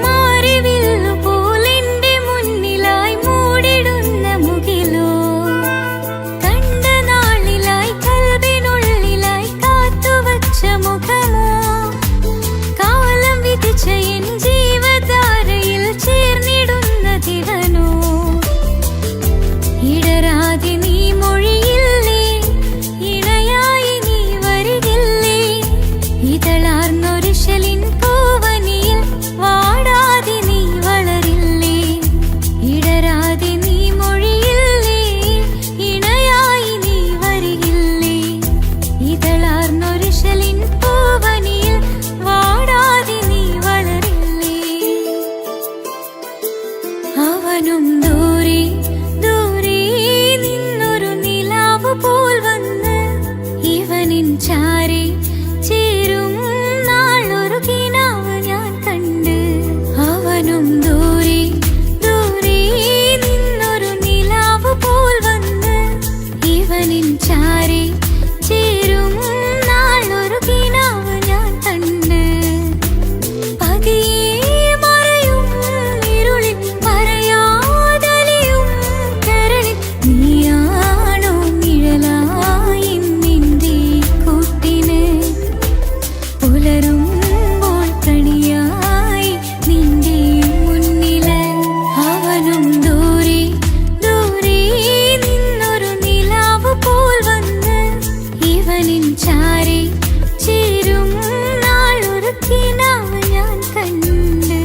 മാറിവില്ലു പോലെന്റെ മുന്നിലായി മൂടിടുന്ന മുകിലോ കണ്ട നാളിലായി കൽവിനുള്ളിലായി കാത്തുവച്ച മുഖമോ കാലം വിധിച്ച എൻ ജീവധാരയിൽ ചേർന്നിടുന്ന തിരനോ ഇടരാതെ നീ മൊഴിയില്ലേ ഇണയായി നീ വരികില്ലേ ഇതളാർന്നൊരിശലിൻ പൂവനിയിൽ വാടാതെ നീ വളരില്ലേ ഇടരാതെ നീ മൊഴിയില്ലേ ഇണയായി നീ വരികില്ലേ ഇതളാർന്നൊരിശലിൻ പൂവനിയിൽ വാടാതെ നീ വളരില്ലേ അവനും ദൂരെ ദൂരെ നിന്നൊരു നിലാവ് പോൽ വന്ന് ഇവനിൻ ചാരെ ചേരും നാളൊരു കിനാവ് ഞാൻ കണ്ട് അവനും ദൂരെ ദൂരെ നിന്നൊരു നിലാവ് പോൽ വന്ന് ഇവനിൻ ചാരെ ചേരും നാളൊരു കിനാവ് ഞാൻ കണ്ട് പതിയെ മറയും ഇരുളിൽ പറയാതലിയും കരളിൽ നീയാണോ നിഴലായി നിന്റെ കൂട്ടിന് പുലരുമ്പോൾ കണിയായി നിന്റെ മുന്നില് അവനും ദൂരെ ദൂരെ നിന്നൊരു നിലാവ് പോൽ വന്ന് ഇവനിൻ ചാരെ ചേരും നാളൊരു കിനാവ് ഞാൻ കണ്ട്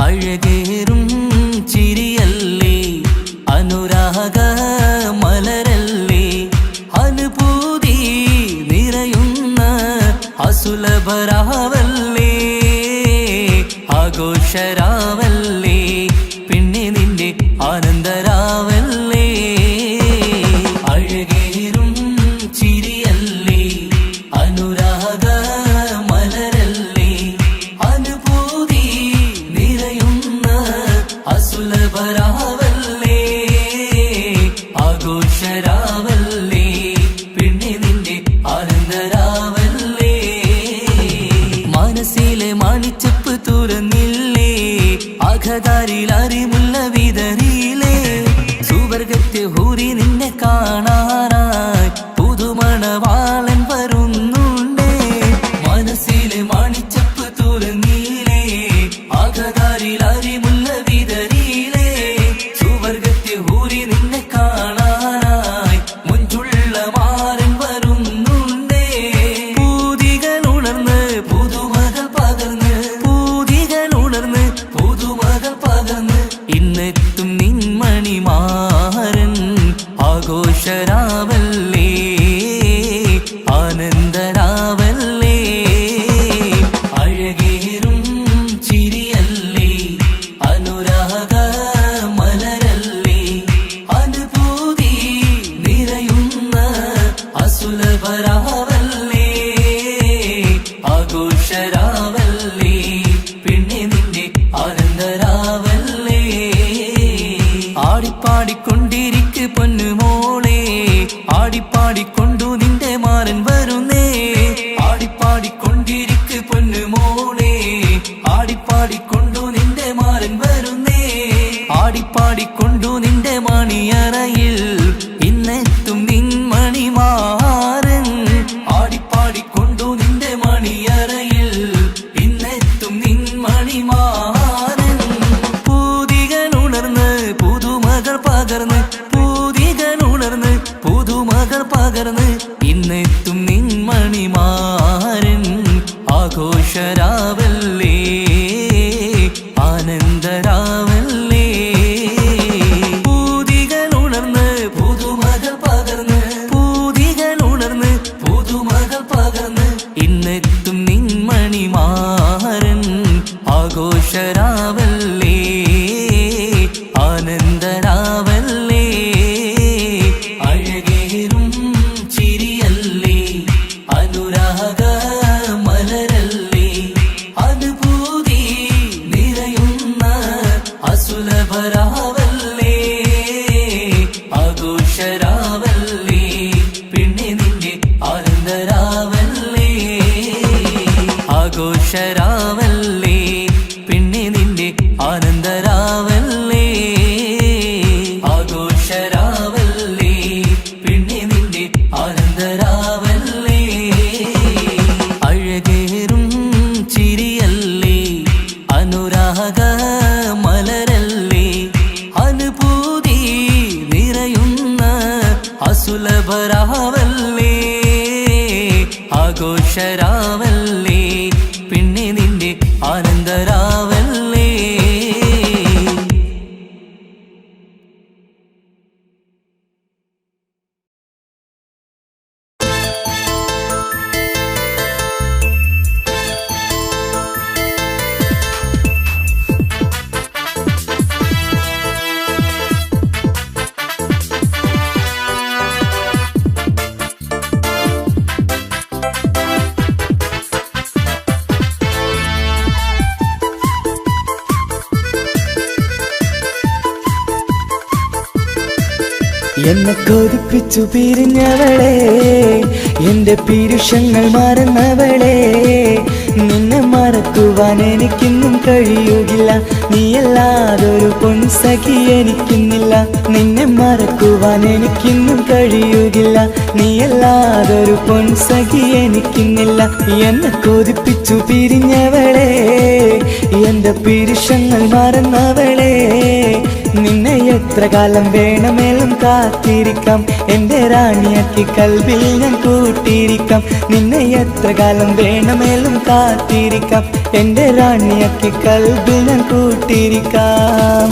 അഴകേറും ചിരിയല്ലേ അനുരാഗ മലരല്ലേ അനുഭൂതി നിറയുന്ന അസുലഭരാവല്ലേ ആഘോഷരാവല്ലേ പിന്നെ നിന്റെ ആനന്ദരാവല്ലേ അഴകേറും ചിരിയല്ലേ അനുരാഗ മലരല്ലേ അനുഭൂതി നിറയുന്ന അസുലഭരാവല്ലേ ആഘോഷരാവല്ലേ പിന്നെ നിന്റെ ആനന്ദരാവല്ലേ മനസ്സിലെ മാണിച്ചപ്പ് തുറന്നില്ലേ അകതാരിൽ അറിമുള്ള വിതറിയില്ലേ സുവർഗത്തെ ഹൂരി നിന്നെ കാണാനായി പുതുമണവാളൻ വരുന്നുണ്ടേ മനസ്സിലെ മാണിച്ചപ്പ് തുറന്നില്ലേ അകതാരിൽ അറിമുള്ള വിതറിയില്ലേ സുവർഗത്തെ ഹൂരി നിന്നെ കാണാനായി മുഞ്ചുള്ള മാരൻ വരുന്നുണ്ടേ പൂതികൾ ഉണർന്ന് പുതുമകൾ പകർന്ന് പൂതികൾ ഉണർന്ന് പുതുമകൾ പകർന്ന് ഇന്നെത്തും നിൻമണിമാരൻ ആഘോഷരാവല്ലേ ആനന്ദരാവല്ലേ അഴകേറും ചിരിയല്ലേ അനുരാഗ മലരല്ലേ അനുഭൂതി നിറയുന്ന അസുലഭരാവല്ലേ ആഘോഷരാവല്ലേ പിന്നെ നിന്റെ ആനന്ദരാവല്ലേ ആടിപ്പാടിക്കൊണ്ടിരിക്ക് പൊന്നുമോളെ ആടിപ്പാടിക്കൊണ്ടു നിന്റെ മാരൻ വരുന്നേ ആടിപ്പാടിക്കൊണ്ടിരിക്ക് പൊന്നുമോളെ ആടിപ്പാടിക്കൊണ്ടു നിന്റെ മാരൻ വരുന്നേ ആടിപ്പാടിക്കൊണ്ടു നിന്റെ മണിയറയിൽ ഇന്നെത്തും നിൻമണിമാരൻ ആടിപ്പാടിക്കൊണ്ടു നിന്റെ മണിയറയിൽ ഇന്നെത്തും നിൻമണിമാരൻ പൂതികൾ ഉണർന്ന് പുതുമകൾ പകർന്ന് പൂതികൾ ഉണർന്ന് പുതുമകൾ പകർന്ന് ഇന്നെത്തും നിൻമണിമാരൻ ആഘോഷരാവല്ലേ ആനന്ദരാവല്ലേ പൂതികൾ ഉണർന്ന് പുതുമകൾ പകർന്ന് പൂതികൾ ഉണർന്ന് പുതുമകൾ പകർന്ന് ഇന്നെത്തും നിൻമണിമാരൻ ആഘോഷരാവല്ലേ ആനന്ദരാവല്ലേ അഴകേറും ചിരിയല്ലേ അനുരാഗ മലരല്ലേ അനുഭൂതി ആഘോഷരാവല്ലേ പിന്നെ നിന്റെ ആനന്ദരാവല്ലേ ആഘോഷരാവല്ലേ പിന്നെ നിന്റെ ആനന്ദരാവല്ലേ അഴകേറും ചിരിയല്ലേ അനുരാഗ മലരല്ലേ അനുഭൂതി നിറയുന്ന അസുലഭരാവല്ലേ ആഘോഷരാവല്ലേ പിന്നെ നിന്റെ ആനന്ദരാവല്ലേ എന്നെ കൊതിപ്പിച്ചു പിരിഞ്ഞവളെ എന്റെ പീരുഷങ്ങൾ മറന്നവളെ നിന്നെ മറക്കുവാൻ എനിക്കിന്നും കഴിയുകില്ല നീയല്ലാതൊരു പൊൻസഖി എനിക്കിന്നില്ല നിന്നെ മറക്കുവാൻ എനിക്കിന്നും കഴിയുകില്ല നീയല്ലാതൊരു പൊൻസഖി എനിക്കിന്നില്ല എന്നെ കൊതിപ്പിച്ചു പിരിഞ്ഞവളെ എന്റെ പീരുഷങ്ങൾ മറന്നവളെ നിന്നെ എത്ര കാലം വേണമെങ്കിലും കാത്തിരിക്കാം എന്റെ റാണിയാക്കി കൽവിൽ ഞാൻ കൂട്ടിയിരിക്കാം നിന്നെ എത്ര കാലം വേണമെങ്കിലും കാത്തിരിക്കാം എന്റെ റാണിയാക്കി കൽവിൽ ഞാൻ കൂട്ടിയിരിക്കാം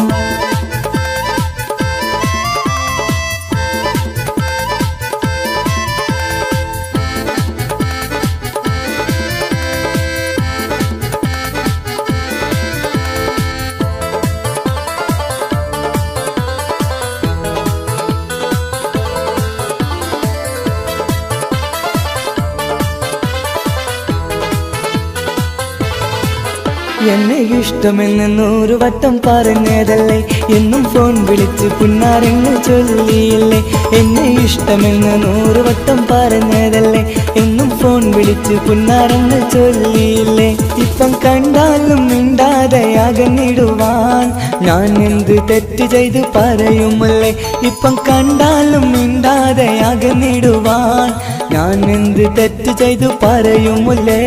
എന്നെ ഇഷ്ടമെന്ന് 100 വട്ടം പറഞ്ഞതല്ലേ എന്നും ഫോൺ വിളിച്ച് പുന്നാരങ്ങൾ ചൊല്ലിയില്ലേ എന്നെ ഇഷ്ടമെന്ന് 100 വട്ടം പറഞ്ഞതല്ലേ എന്നും ഫോൺ വിളിച്ച് പുന്നാരങ്ങൾ ചൊല്ലിയില്ലേ ഇപ്പം കണ്ടാലും മിണ്ടാതെ അകന്നിടുവാൻ ഞാൻ എന്ത് തെറ്റ് ചെയ്ത് പറയുമല്ലേ ഇപ്പം കണ്ടാലും മിണ്ടാതെ അകന്നിടുവാൻ ഞാൻ എന്ത് തെറ്റ് ചെയ്തു പറയുമല്ലേ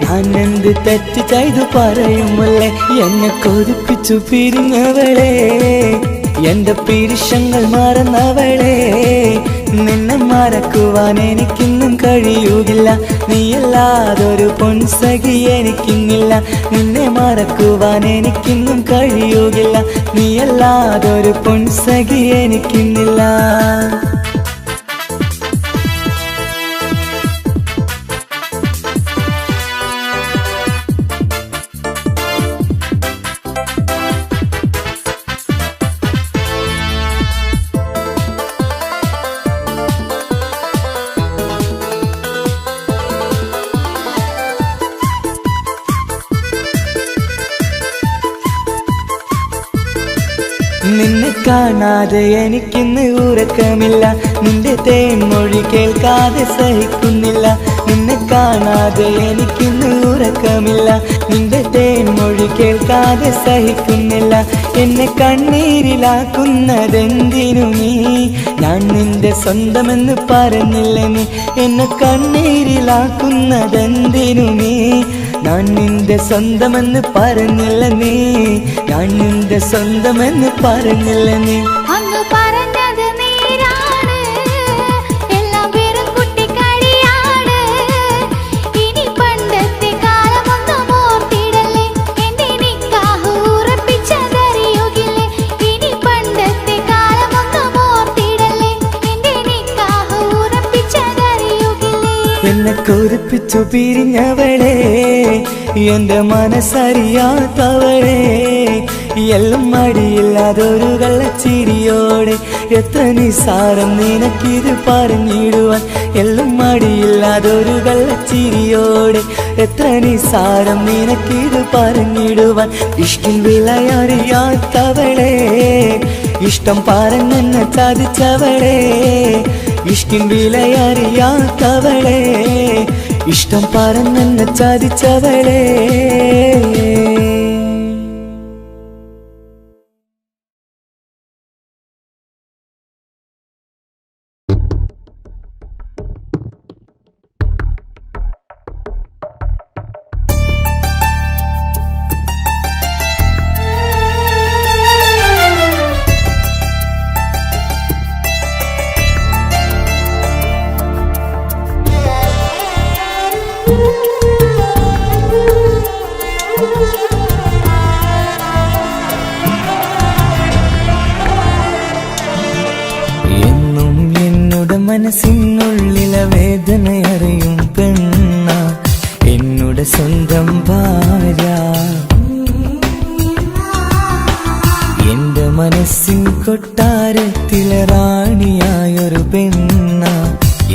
ഞാൻ എന്ത് തെറ്റ് ചെയ്തു പറയുമല്ലേ എന്നെ കൊതിപ്പിച്ചു പിരിഞ്ഞവളെ എന്റെ പീരുഷങ്ങൾ മറന്നവളെ നിന്നെ മറക്കുവാൻ എനിക്കിന്നും കഴിയുകില്ല നീയല്ലാതൊരു പൊൻസഖി എനിക്കിന്നില്ല നിന്നെ മറക്കുവാൻ എനിക്കിന്നും കഴിയുകില്ല നീയല്ലാതൊരു പൊൻസഖി എനിക്കിന്നില്ല നിന്നെ കാണാതെ എനിക്കിന്ന് ഉറക്കമില്ല നിന്റെ തേൻമൊഴി കേൾക്കാതെ സഹിക്കുന്നില്ല നിന്നെ കാണാതെ എനിക്കിന്ന് ഉറക്കമില്ല നിന്റെ തേൻമൊഴി കേൾക്കാതെ സഹിക്കുന്നില്ല എന്നെ കണ്ണീരിലാക്കുന്നതെന്തിനു നീ ഞാൻ നിന്റെ സ്വന്തമെന്ന് പറഞ്ഞില്ല നീ എന്നെ കണ്ണീരിലാക്കുന്നതെന്തിനു നീ ഞാൻ നിന്റെ സ്വന്തമെന്ന് പറഞ്ഞില്ല നീ ഞാൻ നിന്റെ സ്വന്തമെന്ന് പറഞ്ഞില്ല നീ അന്ന് പറഞ്ഞത് നേരാണ് എല്ലാം വെറും കുട്ടിക്കളിയാണ് ഇനി പണ്ടത്തെ കാലമൊന്നും ഓർത്തിടല്ലേ എന്റെ നിക്കാഹ് ഉറപ്പിച്ചതറിയുകില്ലേ ഇനി പണ്ടത്തെ കാലമൊന്നും ഓർത്തിടല്ലേ എന്റെ നിക്കാഹ് ഉറപ്പിച്ചതറിയുകില്ലേ എന്നെ കൊതിപ്പിച്ചു പിരിഞ്ഞവളെ എന്റെ മനസ്സറിയാത്തവളെ എല്ലാം മടിയില്ലാതൊരു കള്ളച്ചിരിയോടെ എത്ര നിസാരം നിനക്കിത് പറഞ്ഞിടുവാൻ എല്ലാം മടിയില്ലാതൊരു കള്ളച്ചിരിയോടെ എത്ര നിസാരം നിനക്കിത് പറഞ്ഞിടുവാൻ ഇഷ്കിൻ വിലയറിയാത്തവളെ ഇഷ്ടം പറഞ്ഞെന്നെ ചതിച്ചവളെ ഇഷ്കിൻ വിലയറിയാത്തവളെ ഇഷ്ടം പറഞ്ഞെന്നെ ചതിച്ചവളേ. എന്നും എന്നോട് മനസ്സിനുള്ളിലെ വേദനയറിയും പെണ്ണ എന്നോട് സ്വന്തം ഭാര്യ. എന്റെ മനസ്സിൻ കൊട്ടാരത്തിലെ റാണിയായൊരു പെണ്ണ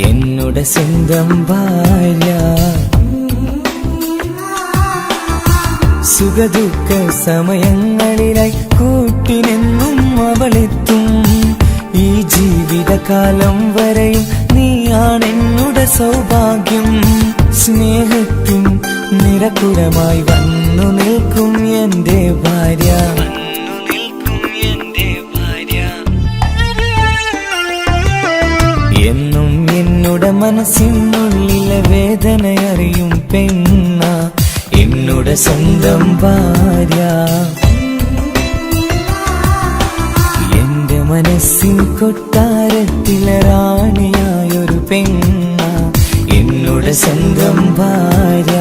എന്നോട് സ്വന്തം ഭാര്യ. സുഖദുഃഖ സമയങ്ങളിലായി കൂട്ടിനെന്നും അവളെത്തും. ഈ ജീവിതകാലം വരെയും നീയാണെന്നുടെ സൗഭാഗ്യം. സ്നേഹത്തിൻ നിറകുടമായി വന്നു നിൽക്കും എന്റെ ഭാര്യ. എന്നും എന്നോട് മനസ്സിനുള്ളിലെ വേദനയറിയും പെണ്ണ എന്നോട് സ്വന്തം ഭാര്യ. എന്റെ മനസ്സിൻ കൊട്ടാരത്തിലെ റാണിയായൊരു പെണ്ണ എന്നോട് സ്വന്തം ഭാര്യ.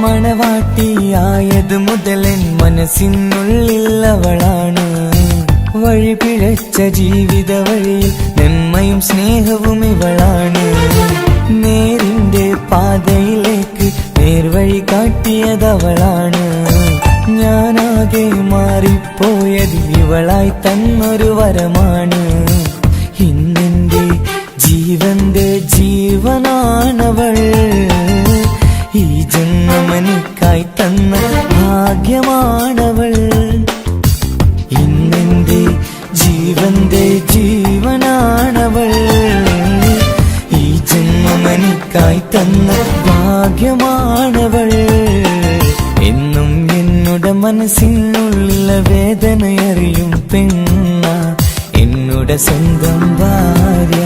മണവാട്ടിയായത് മുതലൻ മനസ്സിനുള്ളിൽ അവളാണ്. വഴി പിഴച്ച ജീവിത വഴിയിൽ നന്മയും സ്നേഹവും ഇവളാണ്. നേരിന്റെ പാതയിലേക്ക് നേർവഴി കാട്ടിയതവളാണ്. ഞാനാകെ മാറിപ്പോയത് ഇവളായി തന്നൊരു വരമാണ്. ഇന്നെന്റെ ജീവന്റെ ജീവനാണവൾ. ഈ ജന്മമെനിക്കായി തന്ന ഭാഗ്യമാണവൾ. ഇന്നെന്റെ ജീവന്റെ ജീവനാണവൾ. ഈ ജന്മമെനിക്കായി തന്ന ഭാഗ്യമാണവൾ. എന്നും എന്നോട് മനസ്സിനുള്ളിലെ വേദനയറിയും പെണ്ണ എന്നോട് സ്വന്തം ഭാര്യ.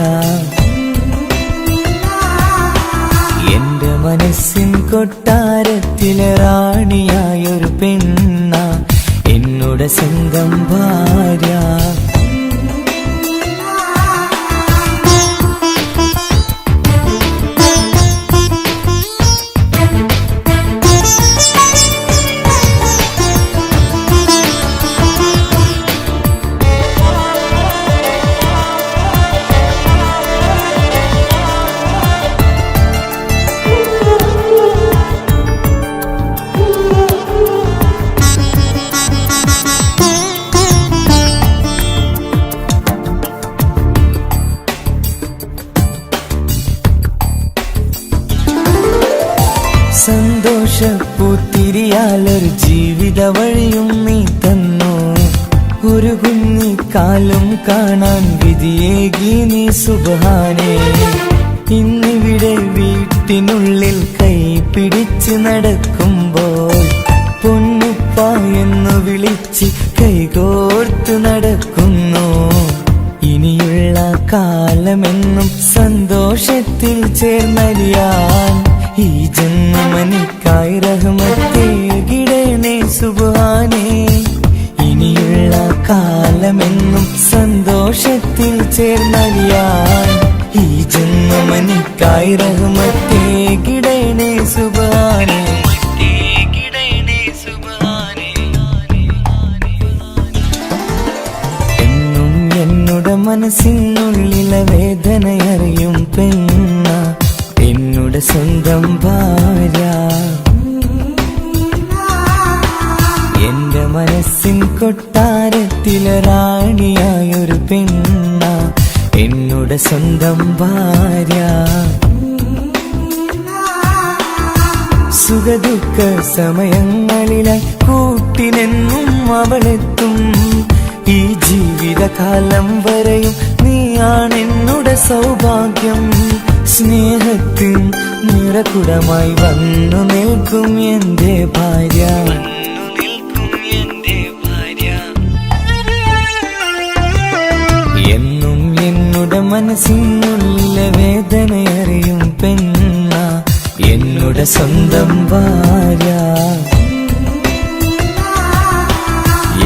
എന്റെ മനസ്സിൻ കൊട്ടാരത്തിലെ റാണിയായൊരു പെണ്ണ എന്നോട് സ്വന്തം ഭാര്യ. സന്തോഷപ്പൂത്തിരിയാലൊരു ജീവിത വഴിയും നീ തന്നു. ഒരു കുഞ്ഞിക്കാലും കാണാൻ വിധിയേകി നീ സുബ്ഹാനേ. ഇന്നിവിടെ വീട്ടിനുള്ളിൽ കൈ പിടിച്ച് നടക്കുമ്പോൾ പൊന്നുപ്പ എന്നു വിളിച്ച് കൈകോർത്ത് നടക്കുന്നു. ഇനിയുള്ള കാലമെന്നും സന്തോഷത്തിൽ ചേർന്നലിയാൻ ഈ ജന്മനിക്കായി റഹ്മത്തേകിടണേ സുബ്ഹാനേ. ഇനിയുള്ള കാലമെന്നും സന്തോഷത്തിൽ ചേർന്നലിയാൻ ഈ ജന്മനിക്കായി റഹ്മത്തേകിടണേ സുബ്ഹാനേ. എന്നും എന്നോട് മനസ്സിനുള്ളിലെ വേദനയറിയും പെണ്ണ എന്നോട് സ്വന്തം ഭാര്യ. കൊട്ടാരത്തിലെ റാണിയായൊരു പെണ്ണ എന്നുടെ സ്വന്തം ഭാര്യ. സുഖദുഃഖ സമയങ്ങളിലായി കൂട്ടിനെന്നും അവളെത്തും. ഈ ജീവിതകാലം വരെയും നീയാണെന്നുടെ സൗഭാഗ്യം. സ്നേഹത്തിൻ നിറകുടമായി വന്നു നിൽക്കും എന്റെ ഭാര്യ. എന്നും എന്നുടെ മനസ്സിനുള്ള വേദനയറിയും പെണ്ണ എന്നുടെ സ്വന്തം ഭാര്യ.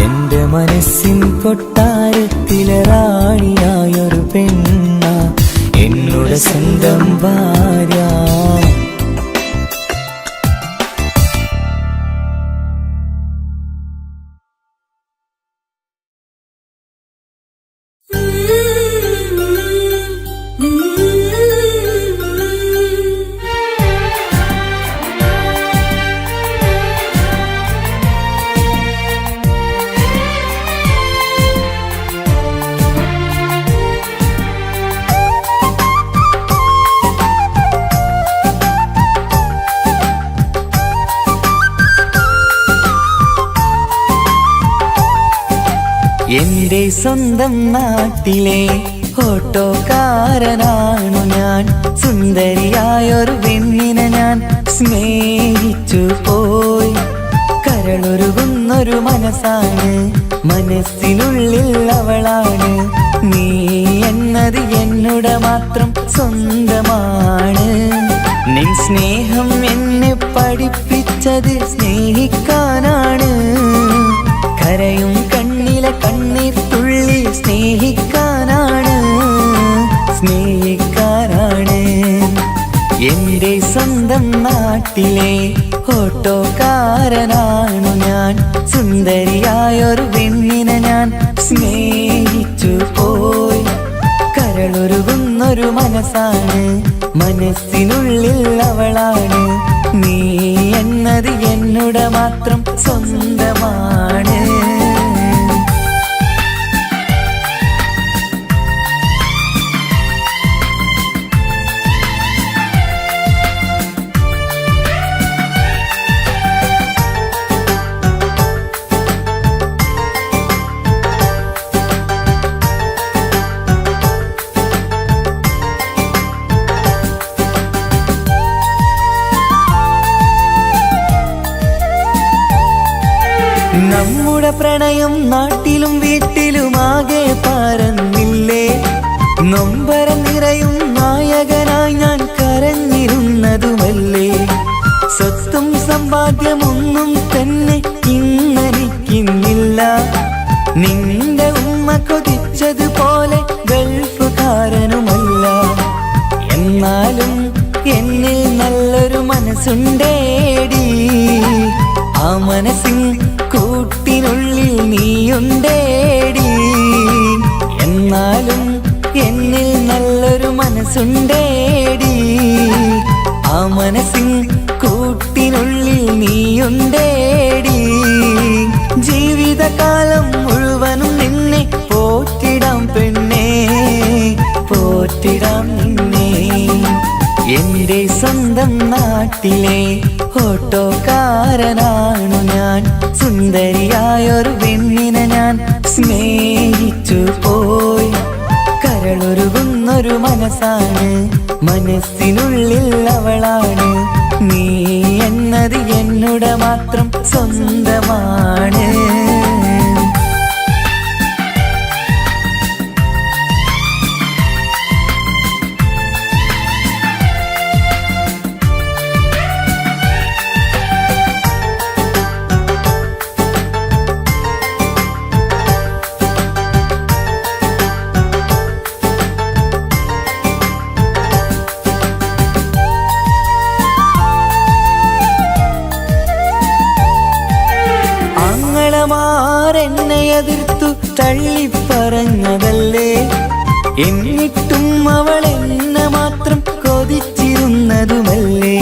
എന്റെ മനസ്സിൻ കൊട്ടാരത്തിലെ റാണിയായൊരു പെണ്ണ എന്നുടെ സ്വന്തം ഭാര്യ. എന്റെ സ്വന്തം നാട്ടിലെ ഓട്ടോക്കാരനാണു ഞാൻ. സുന്ദരിയായൊരു പെണ്ണിനെ ഞാൻ സ്നേഹിച്ചു പോയി. കരളൊരുകുന്നൊരു മനസ്സാണ്, മനസ്സിനുള്ളിൽ അവളാണ്. നീ എന്നത് എന്നുടെ മാത്രം സ്വന്തമാണ്. നിൻ സ്നേഹം എന്നെ പഠിപ്പിച്ചത് സ്നേഹിക്കാനാണ്. കരയും കണ്ണിലെ കണ്ണീർ തുള്ളി സ്നേഹിക്കാനാണ്, സ്നേഹിക്കാനാണ്. എന്റെ സ്വന്തം നാട്ടിലെ ഓട്ടോക്കാരനാണു ഞാൻ. സുന്ദരിയായൊരു പെണ്ണിനെ ഞാൻ സ്നേഹിച്ചു പോയി. കരളൊരുകുന്നൊരു മനസ്സാണ്, മനസ്സിനുള്ളിൽ അവളാണ്. നീ എന്നത് എന്നുടെ മാത്രം സ്വന്തമാണ്. നമ്മുടെ പ്രണയം നാട്ടിലും വീട്ടിലുമാകെ പരന്നില്ലേ. നൊമ്പരം നിറയും നായകനായി ഞാൻ കരഞ്ഞിരുന്നതുമല്ലേ. സ്വത്തും സമ്പാദ്യമൊന്നും തന്നെ ഇന്നെനിക്കിന്നില്ല. നിന്റെ ഉമ്മ കൊതിച്ചതുപോലെ ഗൾഫുകാരനുമല്ല. എന്നാലും എന്നിൽ നല്ലൊരു മനസ്സുണ്ടേടി. ആ മനസ്സിൻ കൂട്ടിനുള്ളിൽ നീയുണ്ടേടി. എന്നാലും എന്നിൽ നല്ലൊരു മനസ്സുണ്ടേടി. ആ മനസ്സിൻ കൂട്ടിനുള്ളിൽ നീയുണ്ടേടി. ജീവിതകാലം മുഴുവനും നിന്നെ പോറ്റിടാം പെണ്ണേ, പോറ്റിടാം നിന്നെ. എന്റെ സ്വന്തം നാട്ടിലെ ഓട്ടോക്കാരനാണു ഞാൻ. സുന്ദരിയായൊരു പെണ്ണിനെ ഞാൻ സ്നേഹിച്ചു പോയി. കരളൊരുകുന്നൊരു മനസ്സാണ്, മനസ്സിനുള്ളിൽ അവളാണ്. നീ എന്നത് എന്നുടെ മാത്രം സ്വന്തമാണ്. എന്നെ എതിർത്തു തള്ളിപ്പറഞ്ഞതല്ലേ. എന്നിട്ടും അവൾ എന്നെ മാത്രം കൊതിച്ചിരുന്നതുമല്ലേ.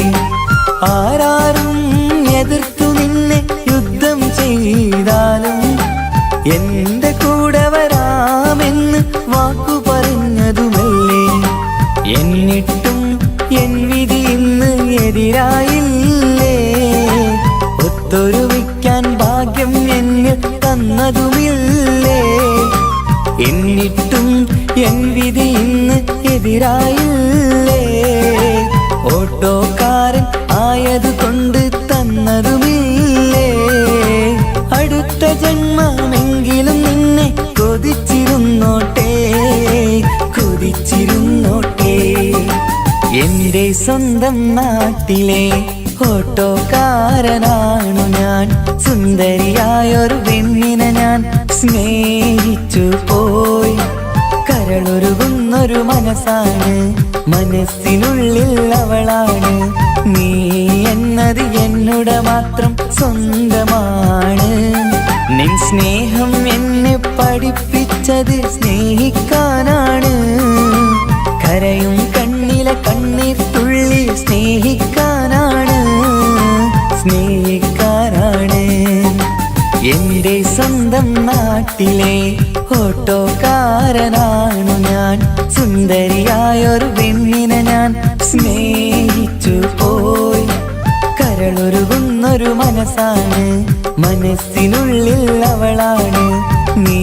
ആരാരും എതിർത്തു നിന്നെ യുദ്ധം ചെയ്താലും കൂടെ വരാമെന്ന് വാക്കു പറഞ്ഞതുമല്ലേ. എന്നിട്ടും എൻ വിധി ഇന്ന് എതിരായില്ലേ. ഒത്തൊരുമിക്കാൻ ഭാഗ്യം എന്നിൽ തന്നതുമില്ലേ. എന്നിട്ടും എൻ വിധി ഇന്ന് എതിരായില്ലേ. ഓട്ടോക്കാരൻ ആയതുകൊണ്ട് തന്നതുമില്ലേ. അടുത്ത ജന്മമെങ്കിലും നിന്നെ കൊതിച്ചിരുന്നോട്ടെ, കൊതിച്ചിരുന്നോട്ടെ. എന്റെ സ്വന്തം നാട്ടിലെ ഓട്ടോക്കാരനാണു ഞാൻ. സുന്ദരിയായൊരു പെണ്ണിനെ ഞാൻ സ്നേഹിച്ചു പോയി. കരളൊരുകുന്നൊരു മനസ്സാണ്, മനസ്സിനുള്ളിൽ അവളാണ്. നീ എന്നത് എന്നുടെ മാത്രം സ്വന്തമാണ്. നിൻ സ്നേഹം എന്നെ പഠിപ്പിച്ചത് സ്നേഹിക്കാനാണ്. കരയും കണ്ണിലെ കണ്ണീർ തുള്ളി സ്നേഹിക്കാനാണ്, സ്നേഹിക്കാനാണ്. എന്റെ സ്വന്തം നാട്ടിലെ ഓട്ടോക്കാരനാണു ഞാൻ. സുന്ദരിയായൊരു പെണ്ണിനെ ഞാൻ സ്നേഹിച്ചു പോയി. കരളൊരുകുന്നൊരു മനസ്സാണ്, മനസ്സിനുള്ളിൽ അവളാണ്. നീ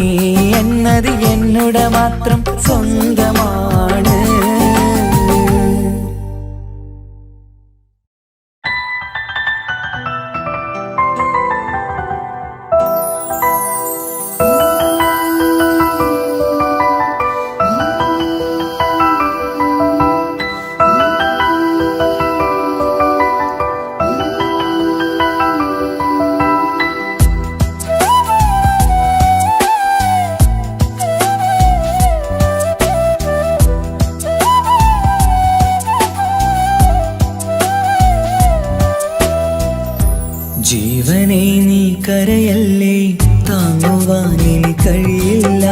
എന്നത് എന്നുടെ മാത്രം സ്വന്തമാണ്. ജീവനെ നീ കരയല്ലേ, താങ്ങുവാനിനി കഴിയില്ല.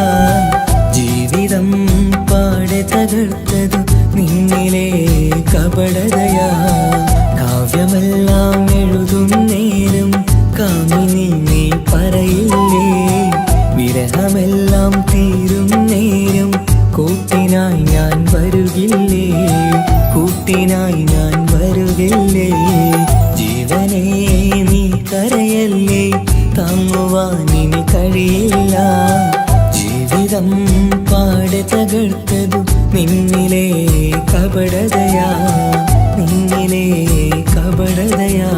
ജീവിതം പാടെ തകർത്തത് നിന്നിലെ കപടതയാ. കാവ്യമെല്ലാം എഴുതും നേരം കാമിനി നീ പറയില്ലേ. വിരഹമെല്ലാം തീരും നേരം കൂട്ടിനായി ഞാൻ വരുകില്ലേ, കൂട്ടിനായി ഞാൻ വരുകില്ലേ. ജീവനെ നീ കരയല്ലേ, താങ്ങുവാനിനി കഴിയില്ല. ജീവിതം പാടെ തകർത്തതു നിന്നിലെ കപടതയാ, നിന്നിലെ കപടതയാ.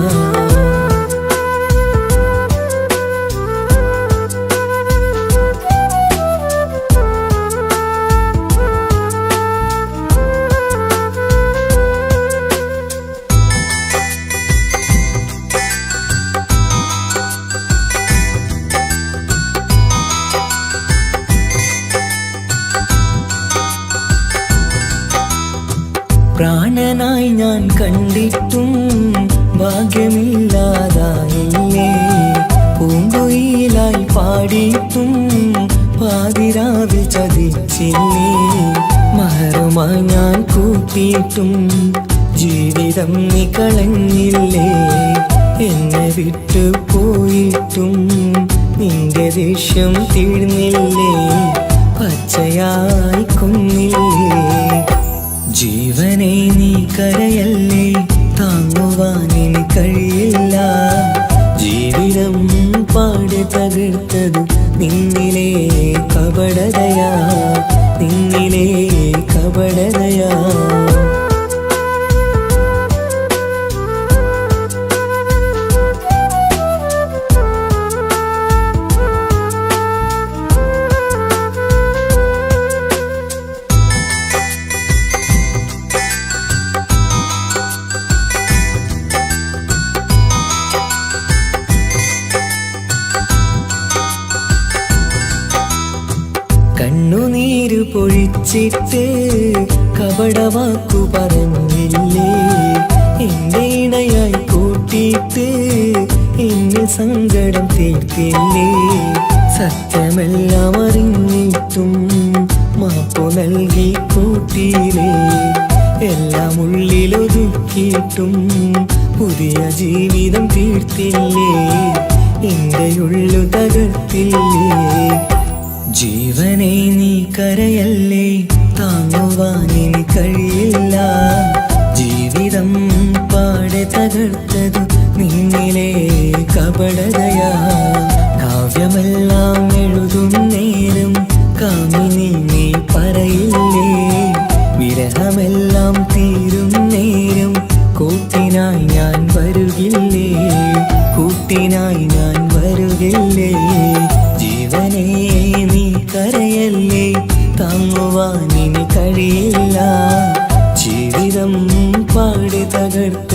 പ്രാണനായി ഞാൻ കണ്ടിട്ടും ഭാഗ്യമില്ലാതായില്ലേ. പൂങ്കുയിലായി പാടിയിട്ടും പാതിരാവിൽ ചതിച്ചില്ലേ. മഹറുമായി ഞാൻ കൂട്ടിയിട്ടും ജീവിതം നീ കളഞ്ഞില്ലേ. എന്നെ വിട്ടു പോയിട്ടും നിന്റെ ദേഷ്യം തീർന്നില്ലേ, പച്ചയായി കൊന്നില്ലേ. ജീവനെ നീ കരയല്ലേ, താങ്ങുവാനിനി കഴിയില്ല. ജീവിതം പാടെ തകർത്തത് നിന്നിലെ കപടതയാ, നിന്നിലെ കപടതയാ. കണ്ണുനീര് പൊഴിച്ചിട്ട് കപടവാക്കു പറഞ്ഞില്ലേ. എന്റെ ഇണയായി കൂട്ടിയിട്ട് എന്നെ സങ്കടം തീർത്തില്ലേ. സത്യമെല്ലാം അറിഞ്ഞിട്ടും മാപ്പു നൽകി കൂട്ടിയില്ലേ. എല്ലാം ഉള്ളിലൊതുക്കിയിട്ടും പുതിയ ജീവിതം തീർത്തില്ലേ. എന്റെ ഉള്ളു തകർത്തില്ലേ. ജീവനെ നീ കരയല്ലേ, താങ്ങുവാനിനി കഴിയില്ല. ജീവിതം പാടെ തകർത്തതു നിന്നിലെ കപടതയാ. കാവ്യമെല്ലാം എഴുതും നേരം കാമിനി നീ പറയില്ലേ, വിരഹമെല്ലാം തീരും നേരം കൂട്ടിനായി ഞാൻ വരുകില്ലേ, കൂട്ടിനായി ഞാൻ വരുകില്ലേ. ജീവനെ നീ കരയല്ലേ, താങ്ങുവാനിനി കഴിയില്ല. ജീവിതം പാടി തകർത്ത